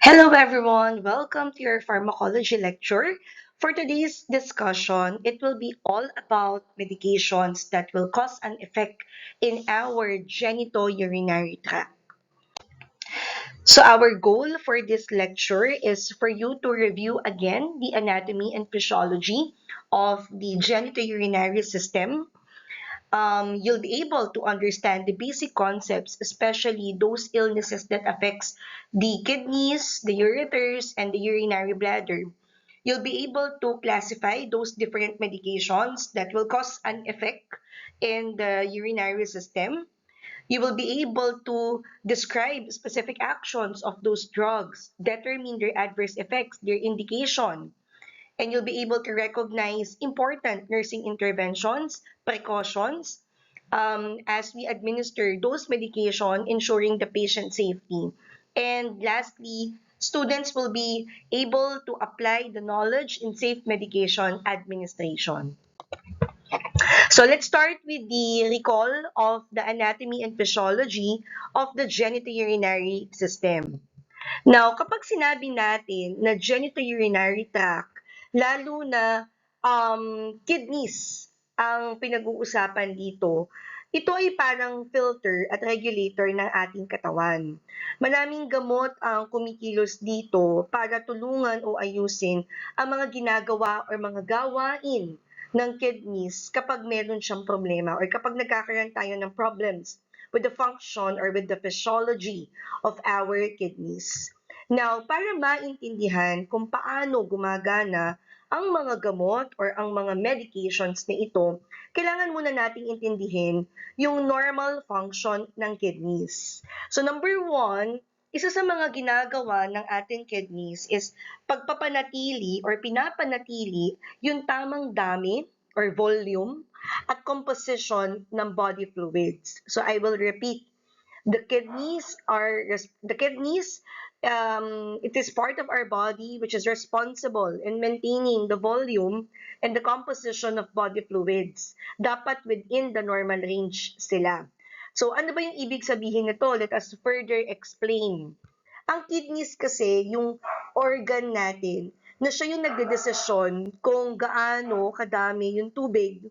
Hello everyone, welcome to your pharmacology lecture. For today's discussion, it will be all about medications that will cause an effect in our genitourinary tract. So our goal for this lecture is for you to review again the anatomy and physiology of the genitourinary system. You'll be able to understand the basic concepts, especially those illnesses that affects the kidneys, the ureters, and the urinary bladder. You'll be able to classify those different medications that will cause an effect in the urinary system. You will be able to describe specific actions of those drugs, determine their adverse effects, their indication, and you'll be able to recognize important nursing interventions, precautions, as we administer those medication, ensuring the patient safety. And lastly, students will be able to apply the knowledge in safe medication administration. So let's start with the recall of the anatomy and physiology of the genitourinary system. Now, kapag sinabi natin na genitourinary tract, lalo na kidneys ang pinag-uusapan dito, ito ay parang filter at regulator ng ating katawan. Maraming gamot ang kumikilos dito para tulungan o ayusin ang mga ginagawa o mga gawain ng kidneys kapag meron siyang problema or kapag nagkakaroon tayo ng problems with the function or with the physiology of our kidneys. Now, para maintindihan kung paano gumagana ang mga gamot or ang mga medications na ito, kailangan muna nating intindihin yung normal function ng kidneys. So number one, isa sa mga ginagawa ng ating kidneys is pagpapanatili or pinapanatili yung tamang dami or volume at composition ng body fluids. So I will repeat, it is part of our body which is responsible in maintaining the volume and the composition of body fluids. Dapat within the normal range sila. So ano ba yung ibig sabihin nito? Let us further explain. Ang kidneys kasi yung organ natin na siya yung nagdedesisyon kung gaano kadami yung tubig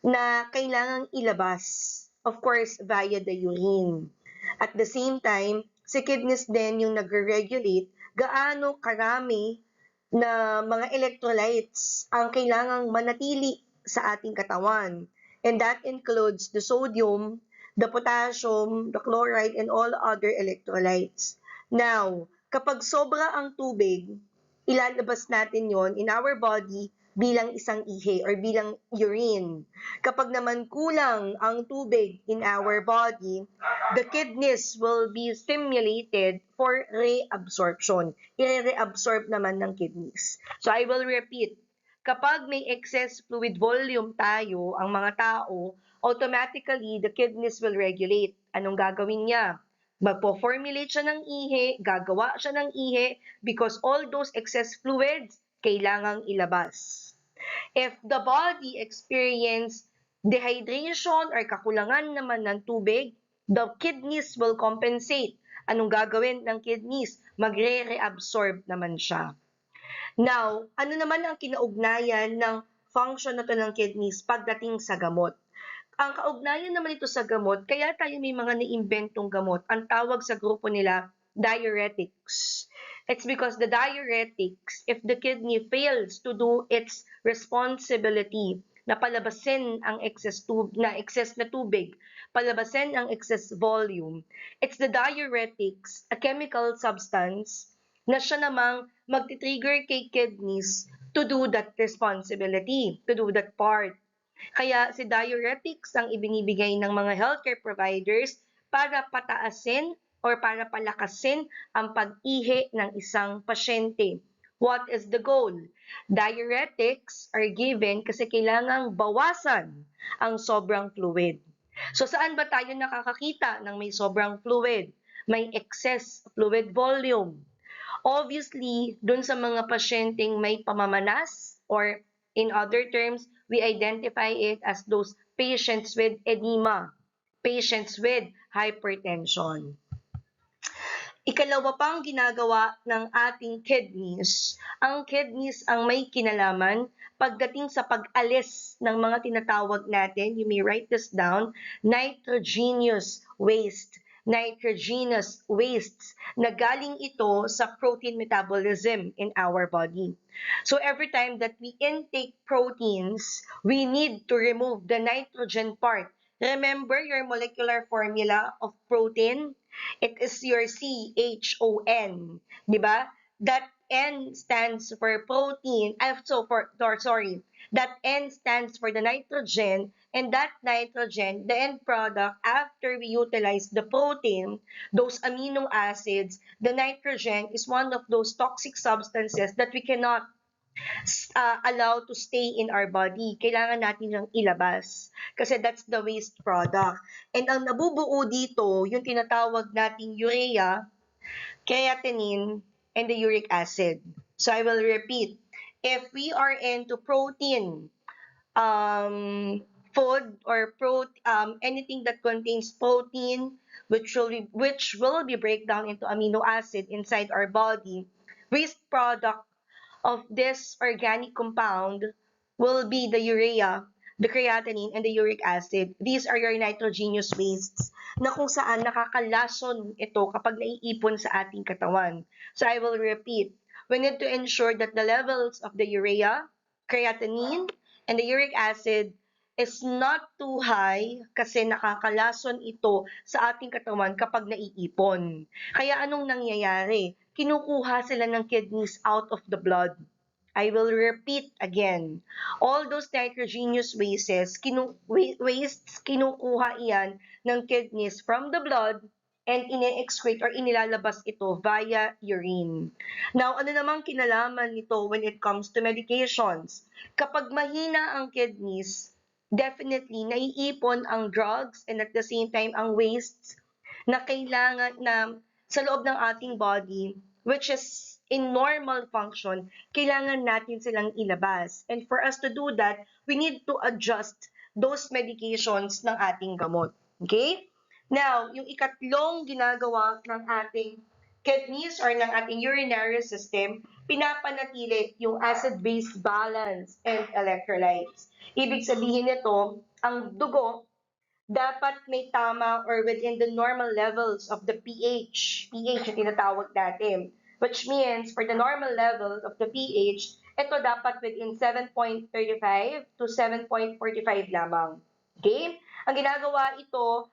na kailangang ilabas. Of course, via the urine. At the same time, si kidneys din yung nagre-regulate gaano karami na mga electrolytes ang kailangang manatili sa ating katawan. And that includes the sodium, the potassium, the chloride, and all other electrolytes. Now, kapag sobra ang tubig, ilalabas natin yon in our body bilang isang ihi or bilang urine. Kapag naman kulang ang tubig in our body, the kidneys will be stimulated for reabsorption. I-reabsorb naman ng kidneys. So I will repeat, kapag may excess fluid volume tayo, ang mga tao, automatically the kidneys will regulate. Anong gagawin niya? Magpo-formulate siya ng ihi, gagawa siya ng ihi because all those excess fluids kailangang ilabas. If the body experience dehydration or kakulangan naman ng tubig, the kidneys will compensate. Anong gagawin ng kidneys? Magre-reabsorb naman siya. Now, ano naman ang kinaugnayan ng function na to ng kidneys pagdating sa gamot? Ang kaugnayan naman ito sa gamot, kaya tayo may mga naimbentong gamot. Ang tawag sa grupo nila, diuretics. It's because the diuretics, if the kidney fails to do its responsibility na palabasin ang excess na tubig, palabasin ang excess volume, it's the diuretics, a chemical substance na siya namang magti-trigger kay kidneys to do that responsibility, to do that part. Kaya si diuretics ang ibinibigay ng mga healthcare providers para pataasin or para palakasin ang pag-ihi ng isang pasyente. What is the goal? Diuretics are given kasi kailangang bawasan ang sobrang fluid. So saan ba tayo nakakakita ng may sobrang fluid? May excess fluid volume. Obviously, dun sa mga pasyenteng may pamamanas or in other terms, we identify it as those patients with edema, patients with hypertension. Ikalawa pang ginagawa ng ating kidneys, ang kidneys ang may kinalaman pagdating sa pag-alis ng mga tinatawag natin, you may write this down, nitrogenous waste. Nitrogenous wastes na galing ito sa protein metabolism in our body. So every time that we intake proteins, we need to remove the nitrogen part. Remember your molecular formula of protein? It is your CHON, di ba? That N stands for protein, that N stands for the nitrogen, and that nitrogen, the end product, after we utilize the protein, those amino acids, the nitrogen is one of those toxic substances that we cannot allow to stay in our body. Kailangan natin siyang ilabas. Kasi that's the waste product. And ang nabubuo dito, yung tinatawag nating urea, creatinine, and the uric acid. So I will repeat. If we are into protein, food or anything that contains protein, which will be break down into amino acid inside our body, waste product of this organic compound will be the urea, the creatinine, and the uric acid. These are your nitrogenous wastes na kung saan nakakalason ito kapag naiipon sa ating katawan. So I will repeat, we need to ensure that the levels of the urea, creatinine, and the uric acid is not too high kasi nakakalason ito sa ating katawan kapag naiipon. Kaya anong nangyayari? Kinukuha sila ng kidneys out of the blood. I will repeat again. All those nitrogenous wastes, kinukuha iyan ng kidneys from the blood and ine-excrete or inilalabas ito via urine. Now, ano namang kinalaman nito when it comes to medications? Kapag mahina ang kidneys, definitely naiipon ang drugs and at the same time ang wastes na kailangan na sa loob ng ating body, which is in normal function, kailangan natin silang ilabas. And for us to do that, we need to adjust those medications ng ating gamot. Okay? Now, yung ikatlong ginagawa ng ating kidneys or ng ating urinary system, pinapanatili yung acid-base balance and electrolytes. Ibig sabihin nito, ang dugo dapat may tama or within the normal levels of the pH yung tinatawag natin. Which means, for the normal level of the pH, ito dapat within 7.35 to 7.45 lamang. Okay? Ang ginagawa ito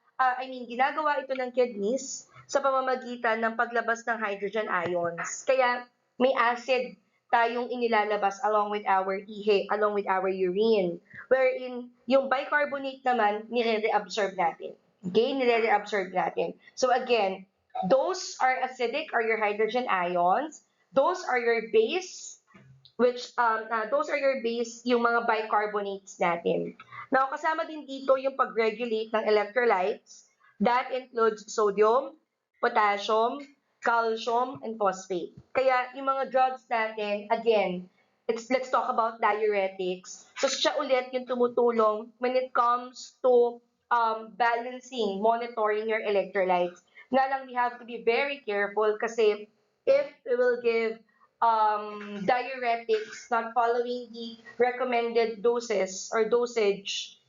ng kidneys sa pamamagitan ng paglabas ng hydrogen ions. Kaya may acid tayong inilalabas along with our ihi, along with our urine. Wherein, yung bicarbonate naman, nire-reabsorb natin. Okay? Nire-reabsorb natin. So again, those are acidic or your hydrogen ions. Those are your base, those are your base, yung mga bicarbonates natin. Now, kasama din dito yung pag-regulate ng electrolytes. That includes sodium, potassium, calcium, and phosphate. Kaya yung mga drugs natin, again, let's talk about diuretics. So siya ulit yung tumutulong when it comes to balancing, monitoring your electrolytes. Nga lang, we have to be very careful kasi if we will give diuretics not following the recommended doses or dosage,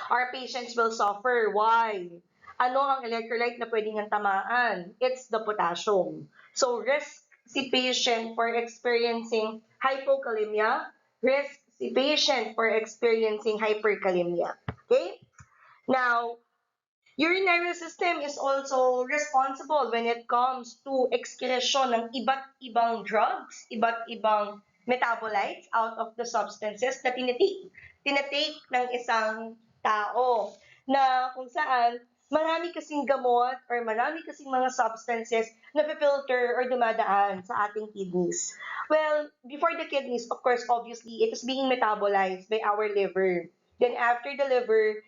our patients will suffer. Why? Ano ang electrolyte na pwedeng tamaan? It's the potassium. So, risk si patient for experiencing hypokalemia, risk si patient for experiencing hyperkalemia. Okay? Now, urinary system is also responsible when it comes to excretion ng iba't ibang drugs, iba't ibang metabolites out of the substances na tinatake ng isang tao. Na kung saan, marami kasing gamot or marami kasing mga substances na filter or dumadaan sa ating kidneys. Well, before the kidneys, of course, obviously, it is being metabolized by our liver. Then after the liver,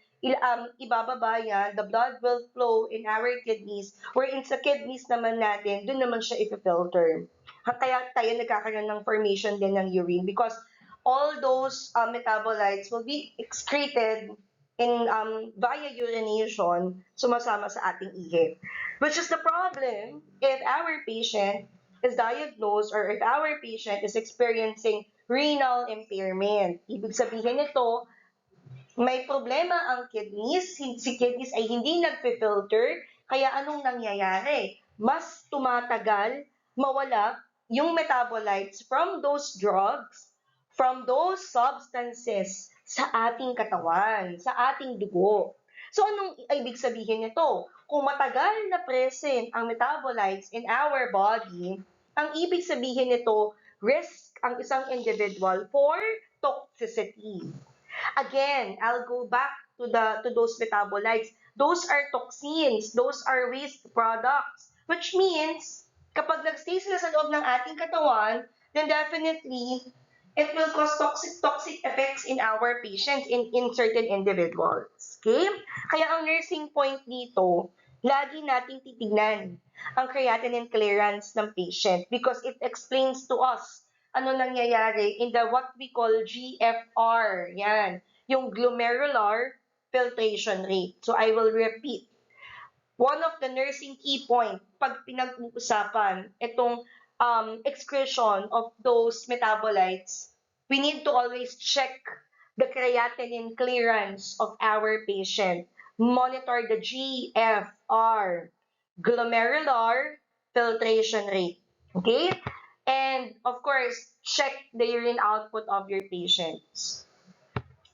ibababa yan, the blood will flow in our kidneys, wherein sa kidneys naman natin, dun naman siya i-filter. Kaya tayo nagkakaroon ng formation din ng urine because all those metabolites will be excreted in via urination, sumasama sa ating ihi. Which is the problem if our patient is diagnosed or if our patient is experiencing renal impairment. Ibig sabihin nito, may problema ang kidneys, si kidneys ay hindi nagpe-filter, kaya anong nangyayari? Mas tumatagal mawala yung metabolites from those drugs, from those substances sa ating katawan, sa ating dugo. So anong ibig sabihin nito? Kung matagal na present ang metabolites in our body, ang ibig sabihin nito, risk ang isang individual for toxicity. Again, I'll go back to those metabolites. Those are toxins, those are waste products, which means kapag nagstay sila sa loob ng ating katawan, then definitely it will cause toxic effects in our patients, in certain individuals. Okay? Kaya ang nursing point dito, lagi nating titignan ang creatinine clearance ng patient because it explains to us ano nangyayari in the what we call GFR. Yan, yung glomerular filtration rate. So I will repeat. One of the nursing key point pag pinag-uusapan itong excretion of those metabolites, we need to always check the creatinine clearance of our patient. Monitor the GFR, glomerular filtration rate. Okay? And of course, check the urine output of your patients.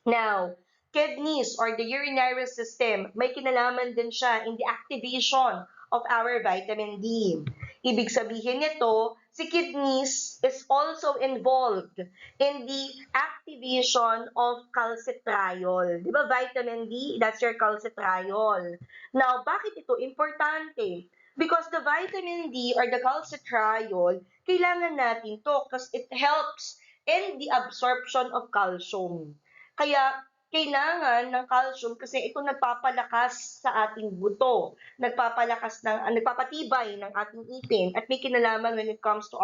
Now, kidneys or the urinary system, may kinalaman din siya in the activation of our vitamin D. Ibig sabihin nito, si kidneys is also involved in the activation of calcitriol. Di ba vitamin D, that's your calcitriol. Now, bakit ito importante? Because the vitamin D or the calcitriol, kailangan natin to because it helps in the absorption of calcium. Kaya kailangan ng calcium kasi ito nagpapalakas sa ating buto, nagpapatibay ng ating ipin at may kinalaman when it comes to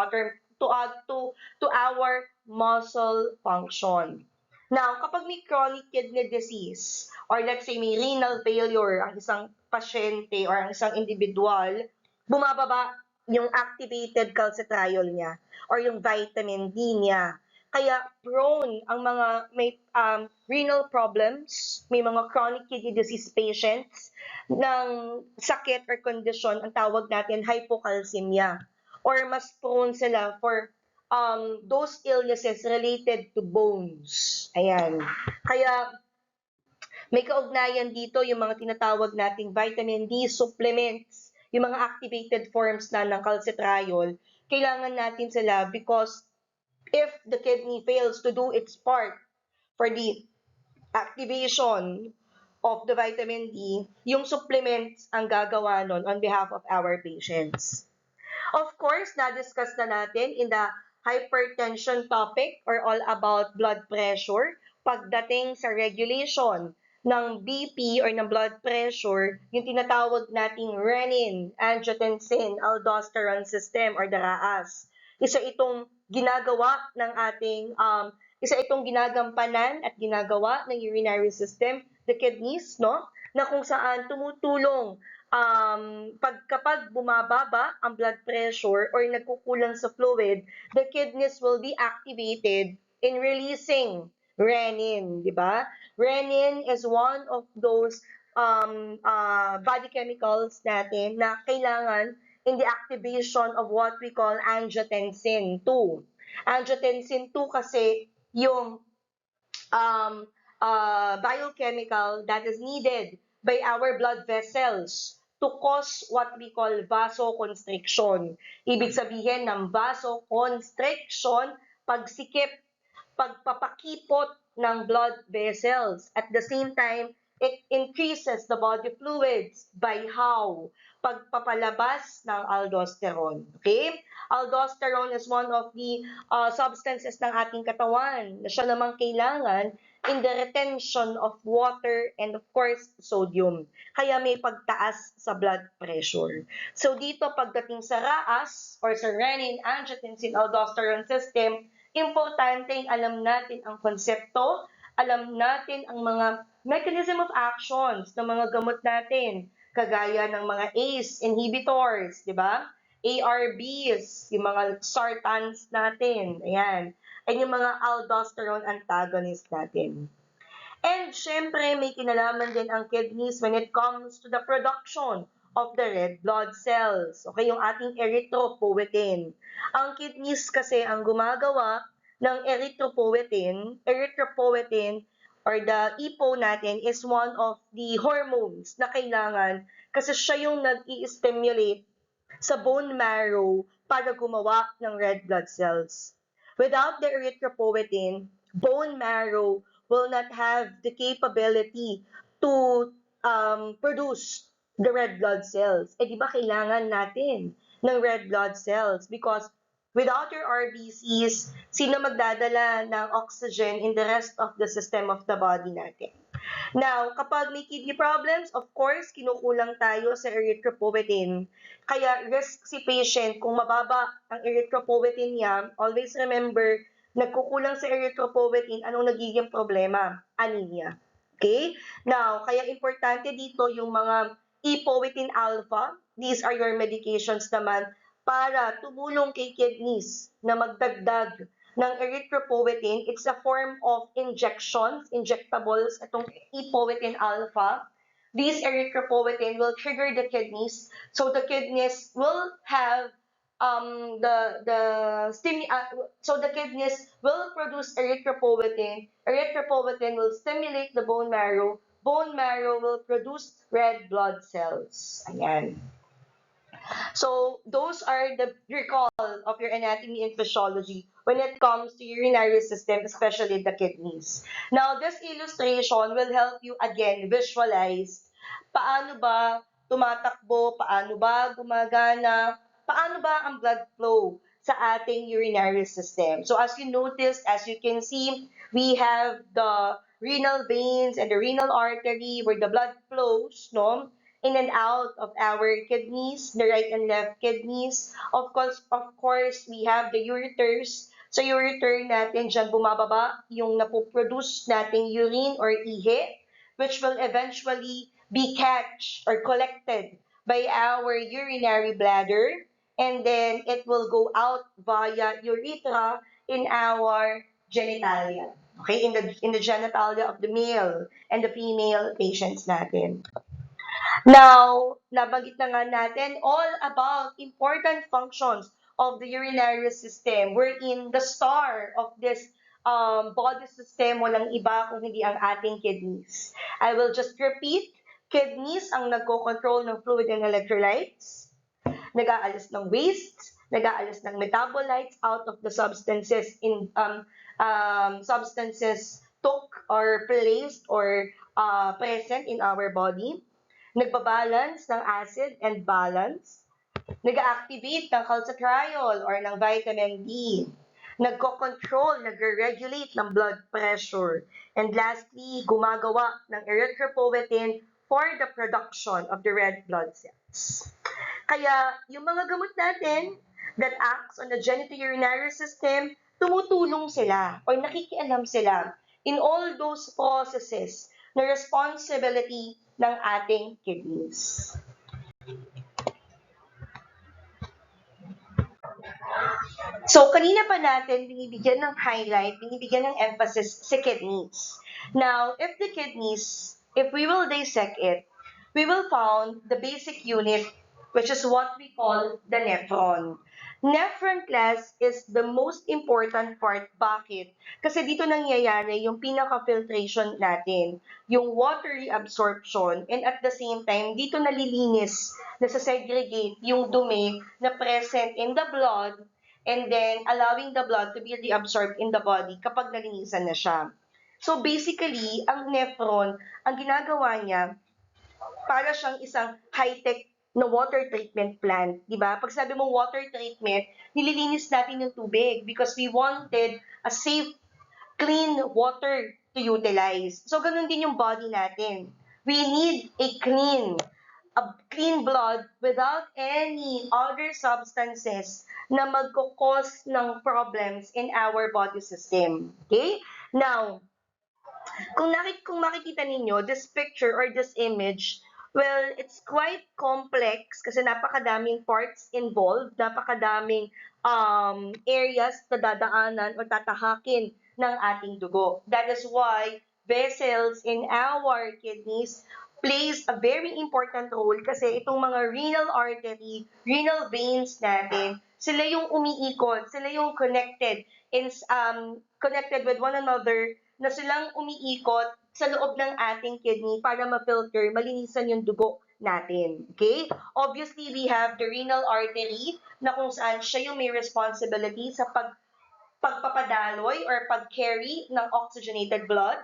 our muscle function. Now, kapag may chronic kidney disease or let's say may renal failure ang isang pasyente or ang isang individual, bumababa yung activated calcitriol niya or yung vitamin D niya. Kaya prone ang mga may renal problems, may mga chronic kidney disease patients ng sakit or condition, ang tawag natin hypocalcemia. Or mas prone sila for those illnesses related to bones. Ayan. Kaya may kaugnayan dito yung mga tinatawag nating vitamin D supplements, yung mga activated forms na ng calcitriol. Kailangan natin sila because if the kidney fails to do its part for the activation of the vitamin D, yung supplements ang gagawa nun on behalf of our patients. Of course, na-discuss na natin in the hypertension topic or all about blood pressure. Pagdating sa regulation ng BP or ng blood pressure, yung tinatawag nating renin, angiotensin, aldosterone system or the RAAS. Isa itong ginagawa ng ating isa itong ginagampanan at ginagawa ng urinary system, the kidneys, no? Na kung saan tumutulong kapag bumababa ang blood pressure or nagkukulang sa fluid, the kidneys will be activated in releasing renin, di ba? Renin is one of those body chemicals natin na kailangan in the activation of what we call angiotensin 2. Angiotensin 2 kasi yung biochemical that is needed by our blood vessels to cause what we call vasoconstriction. Ibig sabihin ng vasoconstriction, pagsikip, pagpapakipot ng blood vessels. At the same time, it increases the body fluids by how? Pagpapalabas ng aldosterone. Okay? Aldosterone is one of the substances ng ating katawan na siya namang kailangan in the retention of water and of course sodium. Kaya may pagtaas sa blood pressure. So dito pagdating sa RAAS or sa renin, angiotensin, aldosterone system, importante alam natin ang konsepto, alam natin ang mga mechanism of actions ng mga gamot natin kagaya ng mga ACE inhibitors, di ba? ARBs, yung mga sartans natin, ayan. Ay yung mga aldosterone antagonist natin. And syempre, may kinalaman din ang kidneys when it comes to the production of the red blood cells. Okay, yung ating erythropoietin. Ang kidneys kasi ang gumagawa ng erythropoietin or the EPO natin is one of the hormones na kailangan kasi siya yung nag-i-stimulate sa bone marrow para gumawa ng red blood cells. Without the erythropoietin, bone marrow will not have the capability to produce the red blood cells. Eh di ba kailangan natin ng red blood cells because without your RBCs, sino magdadala ng oxygen in the rest of the system of the body natin? Now, kapag may kidney problems, of course, kinukulang tayo sa erythropoietin. Kaya risk si patient kung mababa ang erythropoietin niya, always remember, nagkukulang sa erythropoietin, anong nagiging problema? Anemia. Okay? Now, kaya importante dito yung mga epoetin alpha. These are your medications naman para tumulong kay kidneys na magdagdag ng erythropoietin. It's a form of injections, injectables, itong epoetin alpha. These erythropoietin will trigger the kidneys, so the kidneys will have so the kidneys will produce erythropoietin. Erythropoietin will stimulate the bone marrow. Bone marrow will produce red blood cells. Ayan. So those are the recall of your anatomy and physiology when it comes to urinary system, especially the kidneys. Now, this illustration will help you again visualize paano ba tumatakbo, paano ba gumagana, paano ba ang blood flow sa ating urinary system. So as you notice, as you can see, we have the renal veins and the renal artery where the blood flows, no? In and out of our kidneys, the right and left kidneys. Of course, we have the ureters. Sa ureter natin, dyan bumababa yung napoproduce nating urine or ihi, which will eventually be catched or collected by our urinary bladder. And then it will go out via urethra in our genitalia. Okay, in the genitalia of the male and the female patients natin. Now, nabanggit na nga natin all about important functions of the urinary system wherein the star of this body system walang iba kung hindi ang ating kidneys. I will just repeat, kidneys ang nagko-control ng fluid and electrolytes, nag-aalis ng waste, nag-aalis ng metabolites out of the substances took or placed or present in our body, nagbabalance ng acid and balance, nag-activate ng calcitriol or ng vitamin D, nagko-control, nagre-regulate ng blood pressure, and lastly, gumagawa ng erythropoietin for the production of the red blood cells. Kaya yung mga gamot natin that acts on the genitourinary system, tumutulong sila or nakikialam sila in all those processes na responsibility ng ating kidneys. So, kanina pa natin binibigyan ng highlight, binibigyan ng emphasis si kidneys. Now, if we will dissect it, we will found the basic unit, which is what we call the nephron. Nephron class is the most important part. Bakit? Kasi dito nangyayari yung pinaka-filtration natin, yung watery absorption, and at the same time, dito nalilinis, nasa-segregate yung dumi na present in the blood, and then allowing the blood to be reabsorbed in the body kapag nalinisan na siya. So basically, ang nephron, ang ginagawa niya, para siyang isang high-tech na water treatment plant, di ba? Pag sabi mo water treatment, nililinis natin yung tubig because we wanted a safe, clean water to utilize. So, ganun din yung body natin. We need a clean blood without any other substances na magkukos ng problems in our body system. Okay? Now, kung makikita ninyo, this picture or this image, Well, it's quite complex kasi napakadaming parts involved, napakadaming areas na dadaanan o tatahakin ng ating dugo. That is why vessels in our kidneys plays a very important role kasi itong mga renal artery, renal veins natin, sila yung umiikot, sila yung connected with one another na silang umiikot sa loob ng ating kidney para ma-filter, malinisan yung dugo natin. Okay? Obviously, we have the renal artery na kung saan siya yung may responsibility sa pagpapadaloy or pag-carry ng oxygenated blood.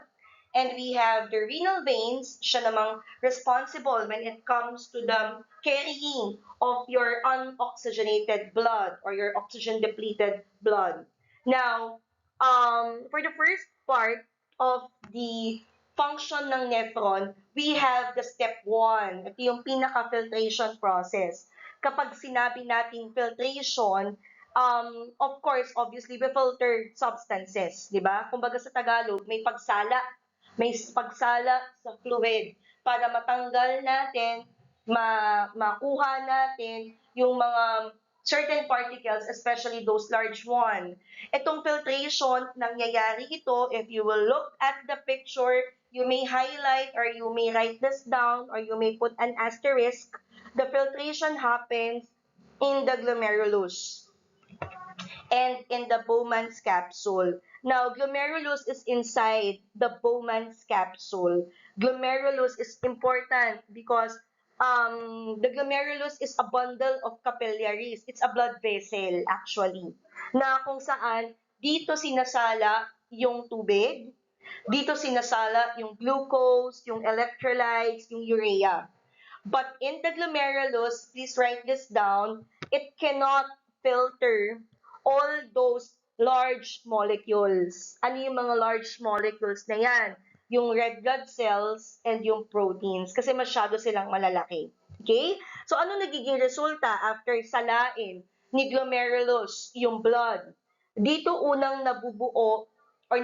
And we have the renal veins, siya namang responsible when it comes to the carrying of your unoxygenated blood or your oxygen-depleted blood. Now, for the first part of the function ng nephron, we have the step 1. Ito yung pinaka-filtration process. Kapag sinabi nating filtration, of course, obviously, we filter substances, di ba? Kumbaga sa Tagalog, may pagsala sa fluid para matanggal natin, makuha natin yung mga certain particles, especially those large one. Itong filtration, nangyayari ito, if you will look at the picture, you may highlight or you may write this down or you may put an asterisk. The filtration happens in the glomerulus and in the Bowman's capsule. Now, glomerulus is inside the Bowman's capsule. Glomerulus is important because the glomerulus is a bundle of capillaries. It's a blood vessel, actually. Na kung saan, dito sinasala yung tubig, dito sinasala yung glucose, yung electrolytes, yung urea. But in the glomerulus, please write this down, it cannot filter all those large molecules. Ano yung mga large molecules na yan? Yung red blood cells and yung proteins kasi masyado silang malalaki. Okay? So ano nagiging resulta after salain ni glomerulus yung blood? Dito unang nabubuo or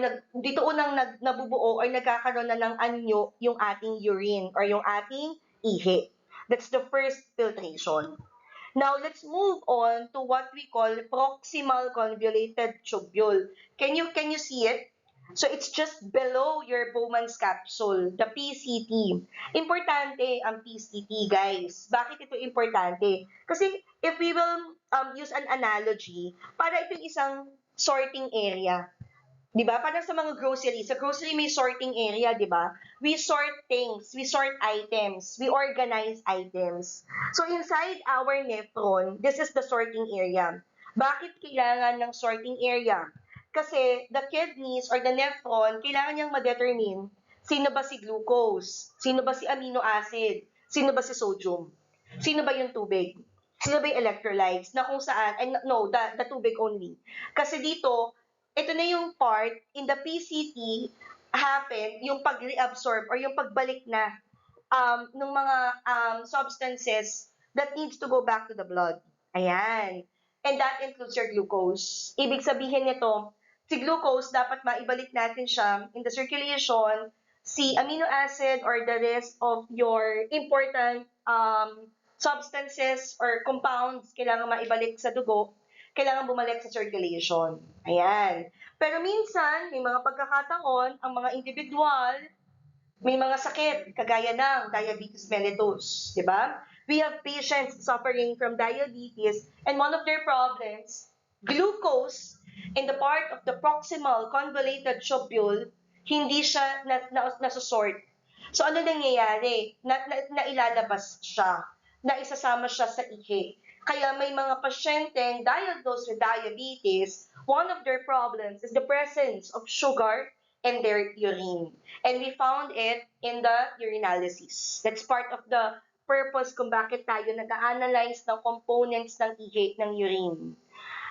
nabubuo or nagkakaroon na ng anyo yung ating urine or yung ating ihi. That's the first filtration. Now, let's move on to what we call proximal convoluted tubule. Can you see it? So, it's just below your Bowman's capsule, the PCT. Importante ang PCT, guys. Bakit ito importante? Kasi if we will use an analogy, para ito isang sorting area. 'Di ba? Parang sa mga grocery, sa grocery may sorting area, 'di ba? We sort things, we sort items, we organize items. So inside our nephron, this is the sorting area. Bakit kailangan ng sorting area? Kasi the kidneys or the nephron, kailangan niyang ma-determine sino ba si glucose, sino ba si amino acid, sino ba si sodium, sino ba yung tubig, sino ba yung electrolytes, na kung saan, and no, the tubig only. Kasi dito, ito na yung part in the PCT happen yung pag-reabsorb or yung pagbalik na ng mga substances that needs to go back to the blood. Ayan. And that includes your glucose. Ibig sabihin nito, si glucose dapat maibalik natin siya in the circulation, si amino acid or the rest of your important substances or compounds kailangan maibalik sa dugo, kailangan bumalik sa circulation. Ayan. Pero minsan, may mga pagkakataon, ang mga individual, may mga sakit, kagaya ng diabetes mellitus, di ba? We have patients suffering from diabetes, and one of their problems, glucose in the part of the proximal convoluted tubule, hindi siya nasusort. So ano nangyayari? Nailalabas siya, naisasama siya sa ihi. Kaya may mga pasyenteng diagnosed with diabetes, one of their problems is the presence of sugar in their urine. And we found it in the urinalysis. That's part of the purpose kung bakit tayo nag-analyze ng components ng ihi ng urine.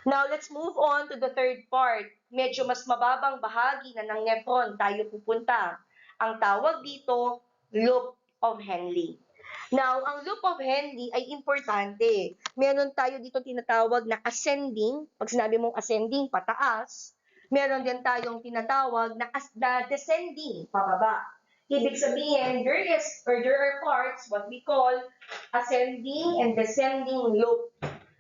Now, let's move on to the third part. Medyo mas mababang bahagi na ng nephron tayo pupunta. Ang tawag dito, loop of Henle. Now, ang loop of Henle ay importante. Meron tayo dito tinatawag na ascending. Pag sinabi mong ascending, pataas. Meron din tayong tinatawag na descending, pababa. Ibig sabihin, there are parts, what we call ascending and descending loop.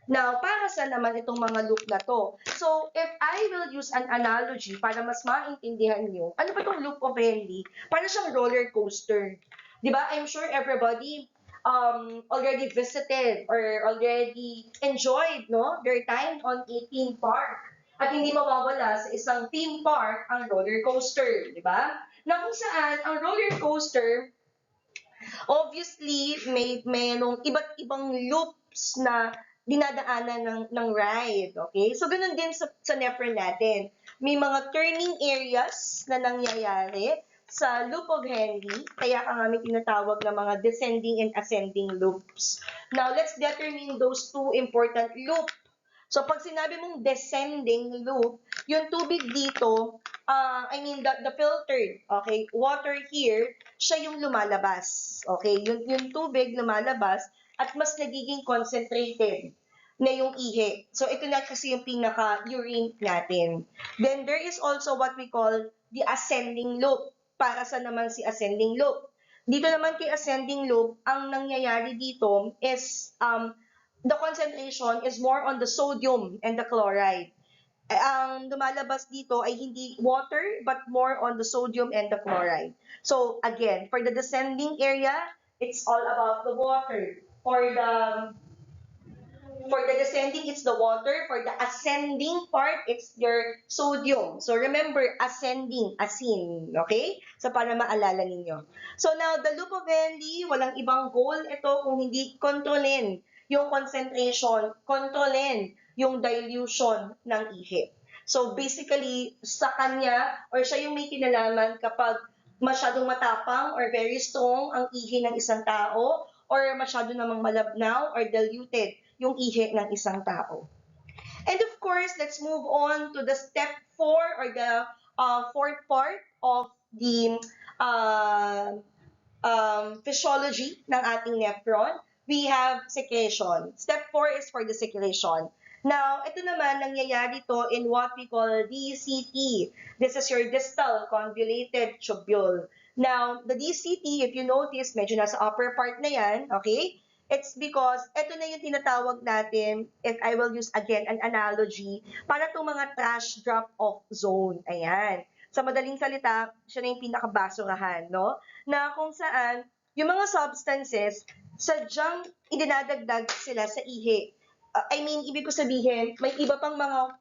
Now, para sa naman itong mga loop na to? So, if I will use an analogy para mas maintindihan nyo, ano ba itong loop of Henle? Para siyang roller coaster. Di ba? I'm sure everybody already visited or already enjoyed their time on a theme park. At hindi mawawala sa isang theme park ang roller coaster, di ba? Na kung saan ang roller coaster, obviously, mayroong iba't ibang loops na dinadaanan ng ride. Okay? So, ganun din sa nephron natin. May mga turning areas na nangyayari sa loop of Henle, kaya kami tinatawag na mga descending and ascending loops. Now, let's determine those two important loops. So, pag sinabi mong descending loop, yung tubig dito, the filtered, okay, water here, siya yung lumalabas. Okay, yung tubig lumalabas at mas nagiging concentrated na yung ihi. So, ito na kasi yung pinaka-urine natin. Then, there is also what we call the ascending loop. Para sa naman si ascending loop. Dito naman kay ascending loop, ang nangyayari dito is the concentration is more on the sodium and the chloride. Ang lumalabas dito ay hindi water but more on the sodium and the chloride. So again, for the descending area, it's all about the water. For the descending, it's the water. For the ascending part, it's your sodium. So remember, ascending, asin. Okay? So para maalala ninyo. So now, the loop of Henle, walang ibang goal ito kung hindi kontrolin yung concentration, kontrolin yung dilution ng ihi. So basically, sa kanya, or siya yung may kinalaman kapag masyadong matapang or very strong ang ihi ng isang tao, or masyado namang malabnaw or diluted yung ihi ng isang tao. And of course, let's move on to the step 4 or the fourth part of the physiology ng ating nephron. We have secretion. Step 4 is for the secretion. Now, ito naman, nangyayari to in what we call DCT. This is your distal convoluted tubule. Now, the DCT, if you notice, medyo nasa upper part na yan, okay? It's because ito na yung tinatawag natin, if I will use again an analogy, para itong mga trash drop-off zone. Ayan. Sa madaling salita, siya na yung pinakabasurahan, no? Na kung saan, yung mga substances, sadyang idinadagdag sila sa ihi. Ibig ko sabihin, may iba pang mga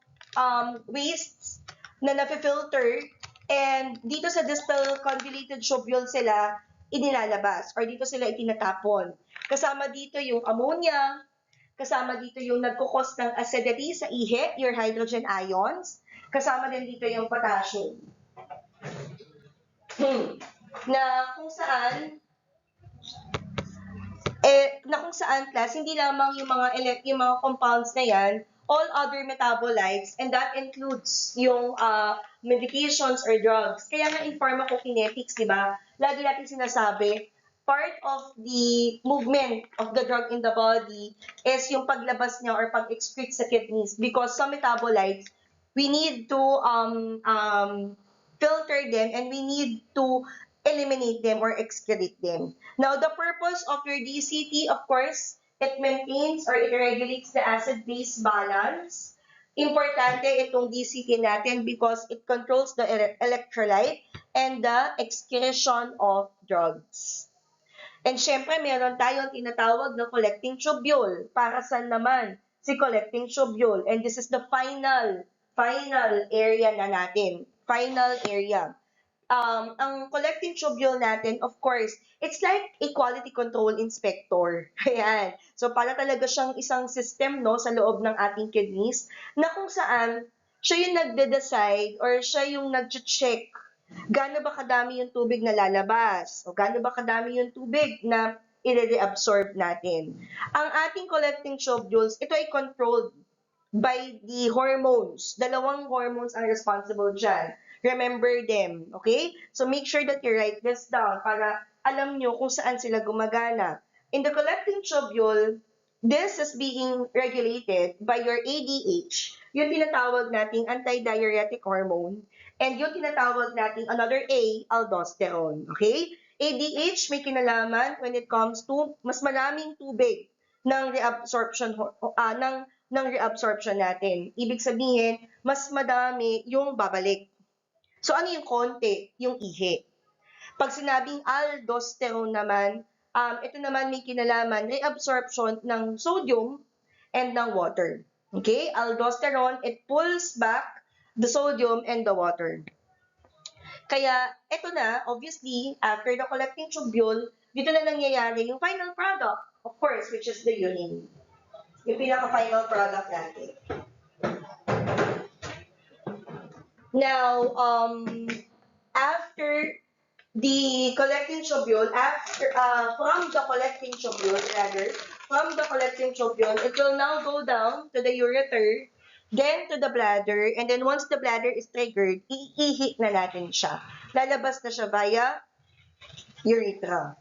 wastes na nafe-filter and dito sa distal convoluted tubule sila inilalabas or dito sila itinatapon. Kasama dito yung ammonia, kasama dito yung nagkukos ng acidity sa ihi, your hydrogen ions, kasama din dito yung potassium. Na kung saan class, hindi lamang yung mga compounds na yan, all other metabolites, and that includes yung medications or drugs. Kaya nga in pharmacokinetics, di ba, lagi natin sinasabi, part of the movement of the drug in the body is yung paglabas niya or pag-excrete sa kidneys because some metabolites, we need to filter them and we need to eliminate them or excrete them. Now, the purpose of your DCT, of course, it maintains or it regulates the acid-base balance. Importante itong DCT natin because it controls the electrolyte and the excretion of drugs. And syempre, meron tayong tinatawag na collecting tubule. Para saan naman si collecting tubule? And this is the final area na natin. Final area. Ang collecting tubule natin, of course, it's like a quality control inspector. Ayan. So, para talaga siyang isang system sa loob ng ating kidneys na kung saan siya yung nagde-decide or siya yung nag-check gaano ba kadami yung tubig na lalabas o gaano ba kadami yung tubig na i-reabsorb natin. Ang ating collecting tubules, ito ay controlled by the hormones. Dalawang hormones ang responsible dyan. Remember them, okay? So make sure that you write this down para alam nyo kung saan sila gumagana. In the collecting tubule, this is being regulated by your ADH, yung tinatawag nating antidiuretic hormone, and yung tinatawag nating another A, aldosterone, okay? ADH may kinalaman when it comes to mas maraming tubig ng reabsorption ng reabsorption natin. Ibig sabihin, mas madami yung babalik. So ano yung konti? Yung ihi. Pag sinabing aldosterone naman, ito naman may kinalaman, reabsorption ng sodium and ng water. Okay? Aldosterone, it pulls back the sodium and the water. Kaya, ito na, obviously, after the collecting tubule, dito na nangyayari yung final product, of course, which is the urine. Yung pinaka-final product natin. Now, after the collecting tubule, from the collecting tubule, it will now go down to the ureter, then to the bladder, and then once the bladder is triggered, iihi na natin siya. Lalabas na siya via urethra.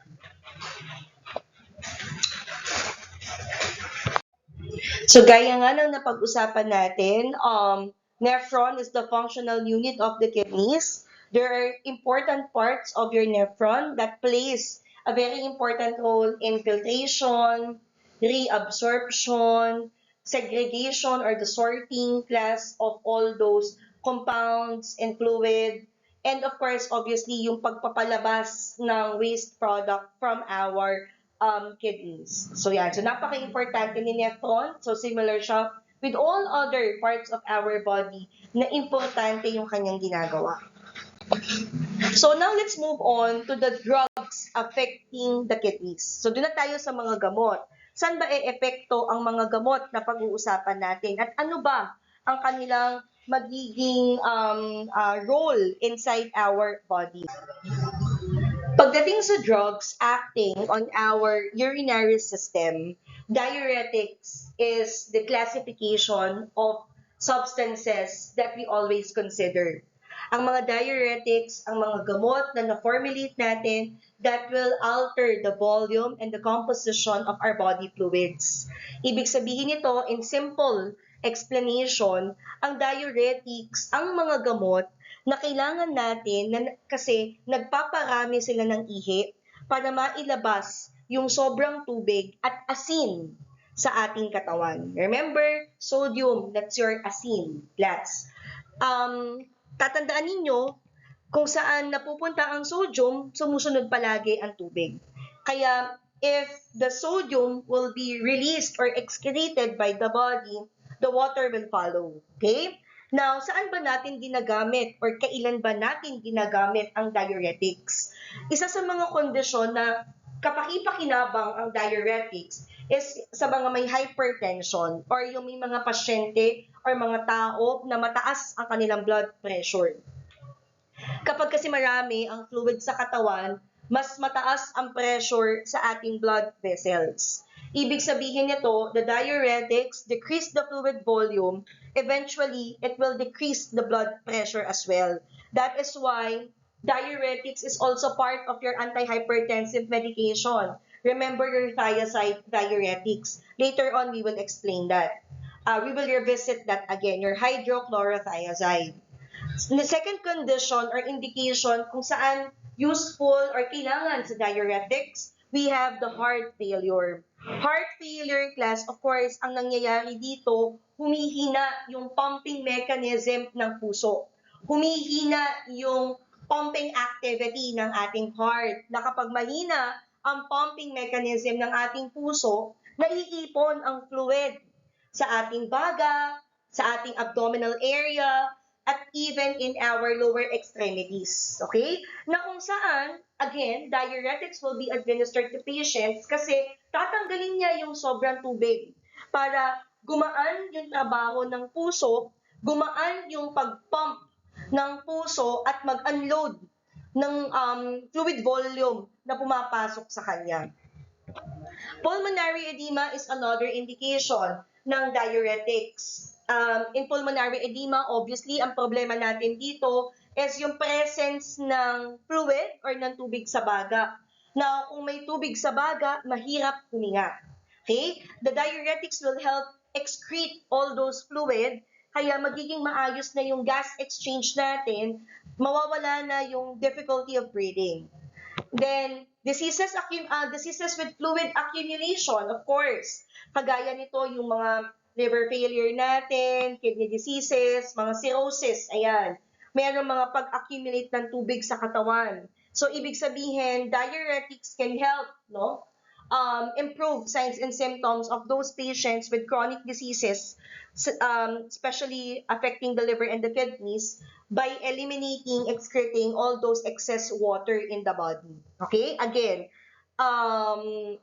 So gaya nga ng napag-usapan natin, nephron is the functional unit of the kidneys. There are important parts of your nephron that plays a very important role in filtration, reabsorption, segregation or the sorting class of all those compounds and fluid, and of course, obviously, yung pagpapalabas ng waste product from our kidneys. So yan, so napaka-importante ni nephron. So similar siya with all other parts of our body na importante yung kanyang ginagawa. So now let's move on to the drugs affecting the kidneys. So doon na tayo sa mga gamot. Saan ba e-epekto ang mga gamot na pag-uusapan natin? At ano ba ang kanilang magiging role inside our body? Pagdating sa drugs acting on our urinary system, diuretics is the classification of substances that we always consider. Ang mga diuretics, ang mga gamot na na-formulate natin that will alter the volume and the composition of our body fluids. Ibig sabihin nito, in simple explanation, ang diuretics, ang mga gamot na kailangan natin kasi nagpaparami sila ng ihi para mailabas yung sobrang tubig at asin sa ating katawan. Remember, sodium, that's your asin. That's. Tatandaan ninyo, kung saan napupunta ang sodium, sumusunod palagi ang tubig. Kaya, if the sodium will be released or excreted by the body, the water will follow. Okay? Now, saan ba natin ginagamit or kailan ba natin ginagamit ang diuretics? Isa sa mga kondisyon na kapaki-pakinabang ang diuretics is sa mga may hypertension or yung may mga pasyente or mga tao na mataas ang kanilang blood pressure. Kapag kasi marami ang fluid sa katawan, mas mataas ang pressure sa ating blood vessels. Ibig sabihin nito, the diuretics decrease the fluid volume. Eventually, it will decrease the blood pressure as well. That is why diuretics is also part of your antihypertensive medication. Remember your thiazide diuretics. Later on, we will explain that. We will revisit that again, your hydrochlorothiazide. The second condition or indication kung saan useful or kailangan sa diuretics, we have the heart failure. Heart failure class, of course, ang nangyayari dito, humihina yung pumping mechanism ng puso. Humihina yung pumping activity ng ating heart. Na kapag mahina ang pumping mechanism ng ating puso, naiipon ang fluid sa ating baga, sa ating abdominal area, at even in our lower extremities. Okay? Na kung saan, again, diuretics will be administered to patients kasi tatanggalin niya yung sobrang tubig para gumaan yung trabaho ng puso, gumaan yung pag-pump ng puso at mag-unload ng fluid volume na pumapasok sa kanya. Pulmonary edema is another indication ng diuretics. In pulmonary edema, obviously, ang problema natin dito is yung presence ng fluid or ng tubig sa baga. Now, kung may tubig sa baga, mahirap huminga. Okay? The diuretics will help excrete all those fluid, kaya magiging maayos na yung gas exchange natin, mawawala na yung difficulty of breathing. Then, diseases with fluid accumulation, of course. Kagaya nito, yung mga liver failure natin, kidney diseases, mga cirrhosis, ayan. Mayroong mga pag-accumulate ng tubig sa katawan. So, ibig sabihin, diuretics can help, no? Improve signs and symptoms of those patients with chronic diseases, especially affecting the liver and the kidneys, by eliminating, excreting all those excess water in the body. Okay? Again,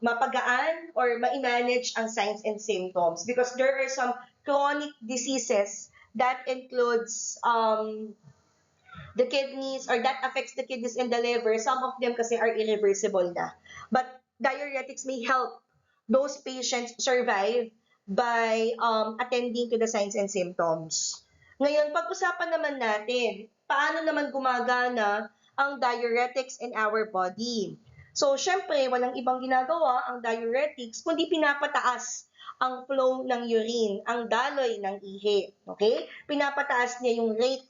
mapagaan or ma-manage ang signs and symptoms because there are some chronic diseases that includes the kidneys or that affects the kidneys and the liver. Some of them kasi are irreversible na. But diuretics may help those patients survive by attending to the signs and symptoms. Ngayon, pag-usapan naman natin, paano naman gumagana ang diuretics in our body? So, syempre, walang ibang ginagawa ang diuretics kundi pinapataas ang flow ng urine, ang daloy ng ihi. Okay? Pinapataas niya yung rate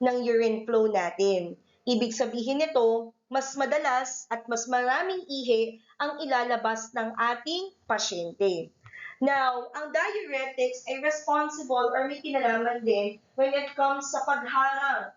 ng urine flow natin. Ibig sabihin nito, mas madalas at mas maraming ihi ang ilalabas ng ating pasyente. Now, ang diuretics ay responsible or may kinalaman din when it comes sa pagharang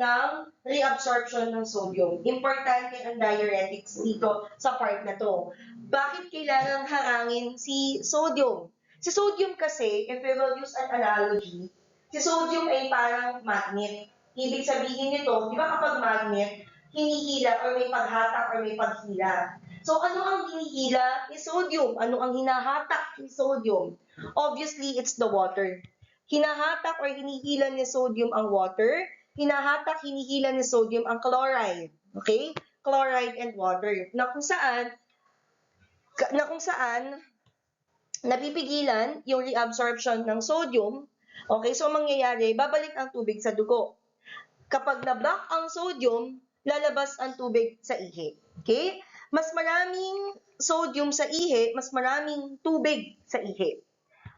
ng reabsorption ng sodium. Importante ang diuretics dito sa part na to. Bakit kailangang harangin si sodium? Si sodium kasi, if we will use an analogy, si sodium ay parang magnet. Ibig sabihin nito, di ba kapag magnet, hinihila or may paghatak or may paghila. So ano ang hinihila ni sodium? Ano ang hinahatak ni sodium? Obviously, it's the water. Hinahatak or hinihila ni sodium ang water. Hinahatak, hinihila ni sodium ang chloride. Okay? Chloride and water. Na kung saan napipigilan yung reabsorption ng sodium. Okay, so mangyayari, babalik ang tubig sa dugo. Kapag na-block ang sodium, lalabas ang tubig sa ihi. Okay? Mas maraming sodium sa ihi, mas maraming tubig sa ihi.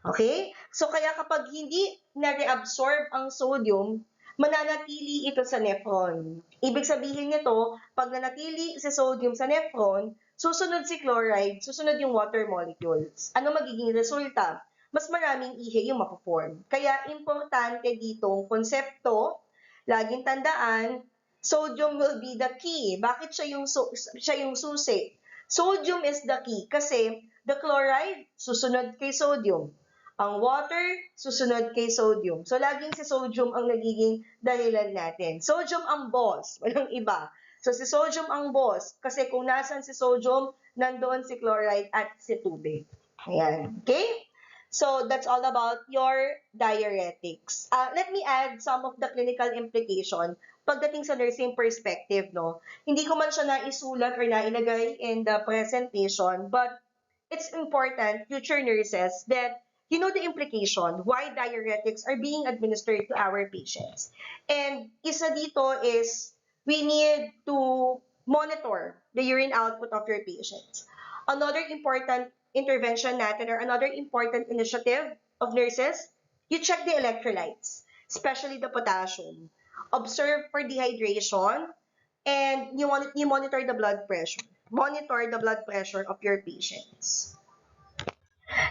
Okay? So kaya kapag hindi na-reabsorb ang sodium, mananatili ito sa nephron. Ibig sabihin nito, pag nanatili si sodium sa nephron, susunod si chloride, susunod yung water molecules. Ano magiging resulta? Mas maraming ihi yung mapoform. Kaya importante ditong konsepto, laging tandaan, sodium will be the key. Bakit siya yung susi? Sodium is the key kasi the chloride susunod kay sodium. Ang water susunod kay sodium. So laging si sodium ang nagiging dahilan natin. Sodium ang boss, walang iba. So si sodium ang boss kasi kung nasan si sodium, nandoon si chloride at si tubig. Ayan. Okay? So that's all about your diuretics. Let me add some of the clinical implication pagdating sa nursing perspective, no? Hindi ko man siya naisulat or nailagay in the presentation, but it's important, future nurses, that you know the implication why diuretics are being administered to our patients. And isa dito is we need to monitor the urine output of your patients. Another important intervention natin or another important initiative of nurses, you check the electrolytes, especially the potassium. Observe for dehydration and you monitor the blood pressure. Monitor the blood pressure of your patients.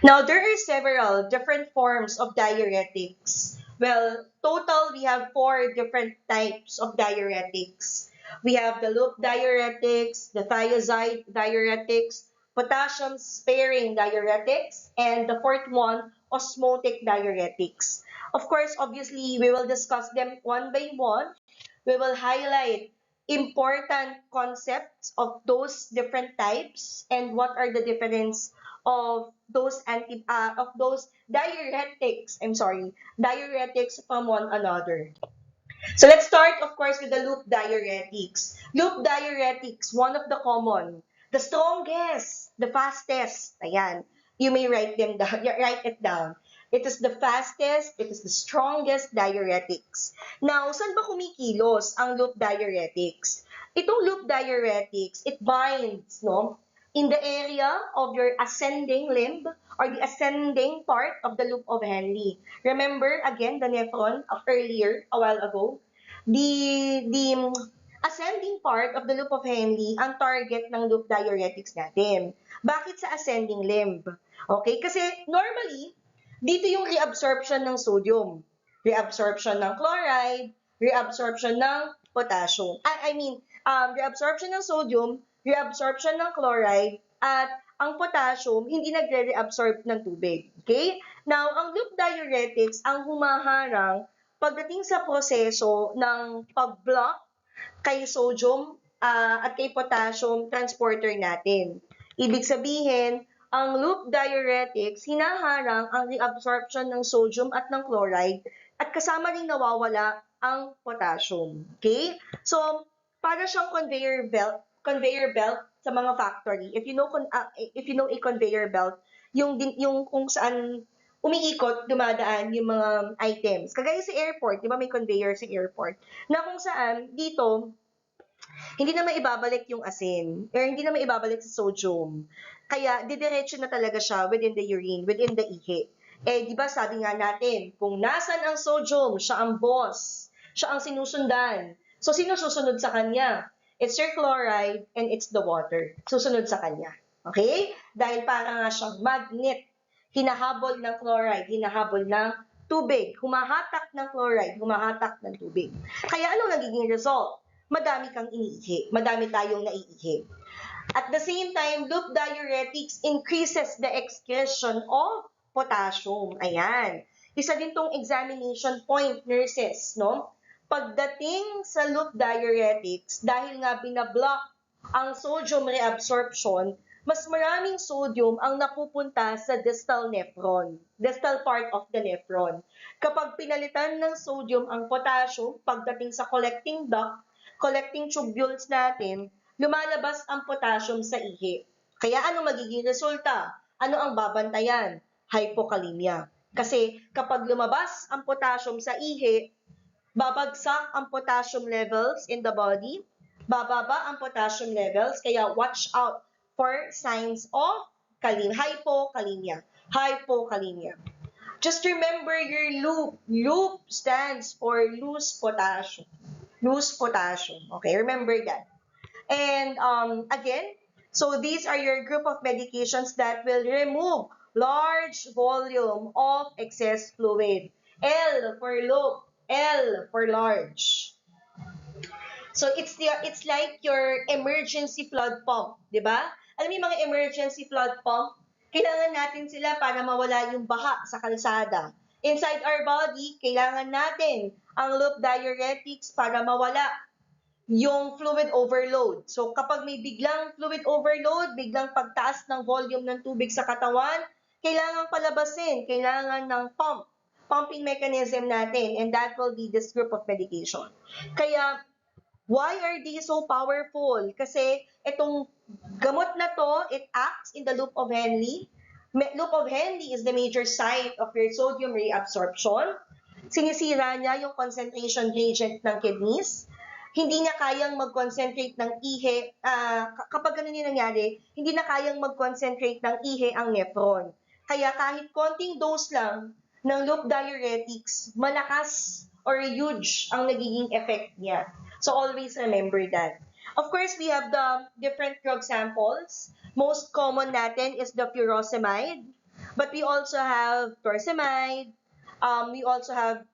Now, there are several different forms of diuretics. Well, total, we have 4 different types of diuretics. We have the loop diuretics, the thiazide diuretics, potassium-sparing diuretics, and the fourth one, osmotic diuretics. Of course, obviously, we will discuss them one by one. We will highlight important concepts of those different types and what are the difference of those diuretics, diuretics from one another. So let's start, of course, with the loop diuretics. Loop diuretics, one of the common, the strongest, the fastest. Ayan, you may write it down. It is the fastest, it is the strongest diuretics. Now, saan ba kumikilos ang loop diuretics? Itong loop diuretics, it binds, no, in the area of your ascending limb or the ascending part of the loop of Henle. Remember, again, the nephron of earlier, a while ago, the ascending part of the loop of Henle ang target ng loop diuretics natin. Bakit sa ascending limb? Okay, kasi normally, dito yung reabsorption ng sodium, reabsorption ng chloride, reabsorption ng potassium. Reabsorption ng sodium, reabsorption ng chloride, at ang potassium hindi nagre-reabsorb ng tubig. Okay? Now, ang loop diuretics ang humaharang pagdating sa proseso ng pag-block kay sodium at kay potassium transporter natin. Ibig sabihin, ang loop diuretics, hinaharang ang reabsorption ng sodium at ng chloride at kasama rin nawawala ang potassium. Okay? So, para siyang conveyor belt sa mga factory. If you know a conveyor belt, yung kung saan umiikot, dumadaan yung mga items. Kagaya sa airport, di ba may conveyor sa airport? Na kung saan, dito, hindi na maibabalik yung asin, or hindi na maibabalik sa sodium. Kaya, didiretso na talaga siya within the urine, within the ihi. Eh, di ba sabi nga natin, kung nasan ang sodium, siya ang boss, siya ang sinusundan. So, sino susunod sa kanya? It's your chloride and it's the water. Susunod sa kanya. Okay? Dahil para nga siyang magnet, hinahabol ng chloride, hinahabol ng tubig, humahatak ng chloride, humahatak ng tubig. Kaya anong nagiging result? Madami kang iniihi, madami tayong naiihi. At the same time, loop diuretics increases the excretion of potassium. Ayan. Isa din tong examination point, nurses, no? Pagdating sa loop diuretics, dahil nga binablock ang sodium reabsorption, mas maraming sodium ang napupunta sa distal nephron, distal part of the nephron. Kapag pinalitan ng sodium ang potassium, pagdating sa collecting duct, collecting tubules natin, lumalabas ang potassium sa ihi. Kaya ano magiging resulta? Ano ang babantayan? Hypokalemia. Kasi kapag lumabas ang potassium sa ihi, babagsak ang potassium levels in the body, bababa ang potassium levels, kaya watch out for signs of hypokalemia. Hypokalemia. Just remember your loop. Loop stands for loose potassium. Loose potassium. Okay, remember that. And again, so these are your group of medications that will remove large volume of excess fluid. L for loop, L for large. So it's like your emergency flood pump, 'di ba? Alam mo yung mga emergency flood pump, kailangan natin sila para mawala yung baha sa kalsada. Inside our body, kailangan natin ang loop diuretics para mawala yung fluid overload. So kapag may biglang fluid overload, biglang pagtaas ng volume ng tubig sa katawan, kailangan palabasin, kailangan ng pumping mechanism natin, and that will be this group of medication. Kaya, why are these so powerful? Kasi itong gamot na to, it acts in the loop of Henle. Loop of Henle is the major site of your sodium reabsorption. Sinisira niya yung concentration gradient ng kidneys. Hindi niya kayang mag-concentrate ng ihi. Kapag ganun yung nangyari, hindi na kayang mag-concentrate ng ihi ang nephron. Kaya kahit konting dose lang ng loop diuretics, malakas or huge ang nagiging effect niya. So always remember that. Of course, we have the different drug samples. Most common natin is the furosemide, but we also have torsemide, we also have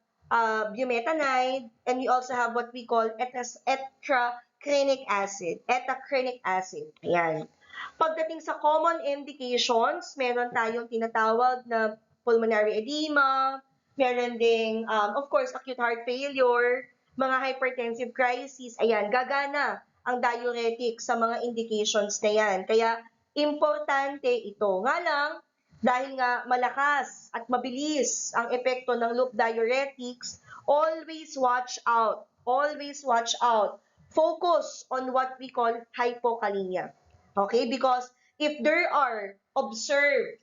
bumetanide, and we also have what we call etracrinic acid. Etracrinic acid. Ayan. Pagdating sa common indications, meron tayong tinatawag na pulmonary edema, meron ding, of course, acute heart failure, mga hypertensive crises, ayan, gagana ang diuretic sa mga indications na yan. Kaya, importante ito. Nga lang, dahil nga malakas at mabilis ang epekto ng loop diuretics, always watch out. Always watch out. Focus on what we call hypokalemia. Okay? Because if there are observed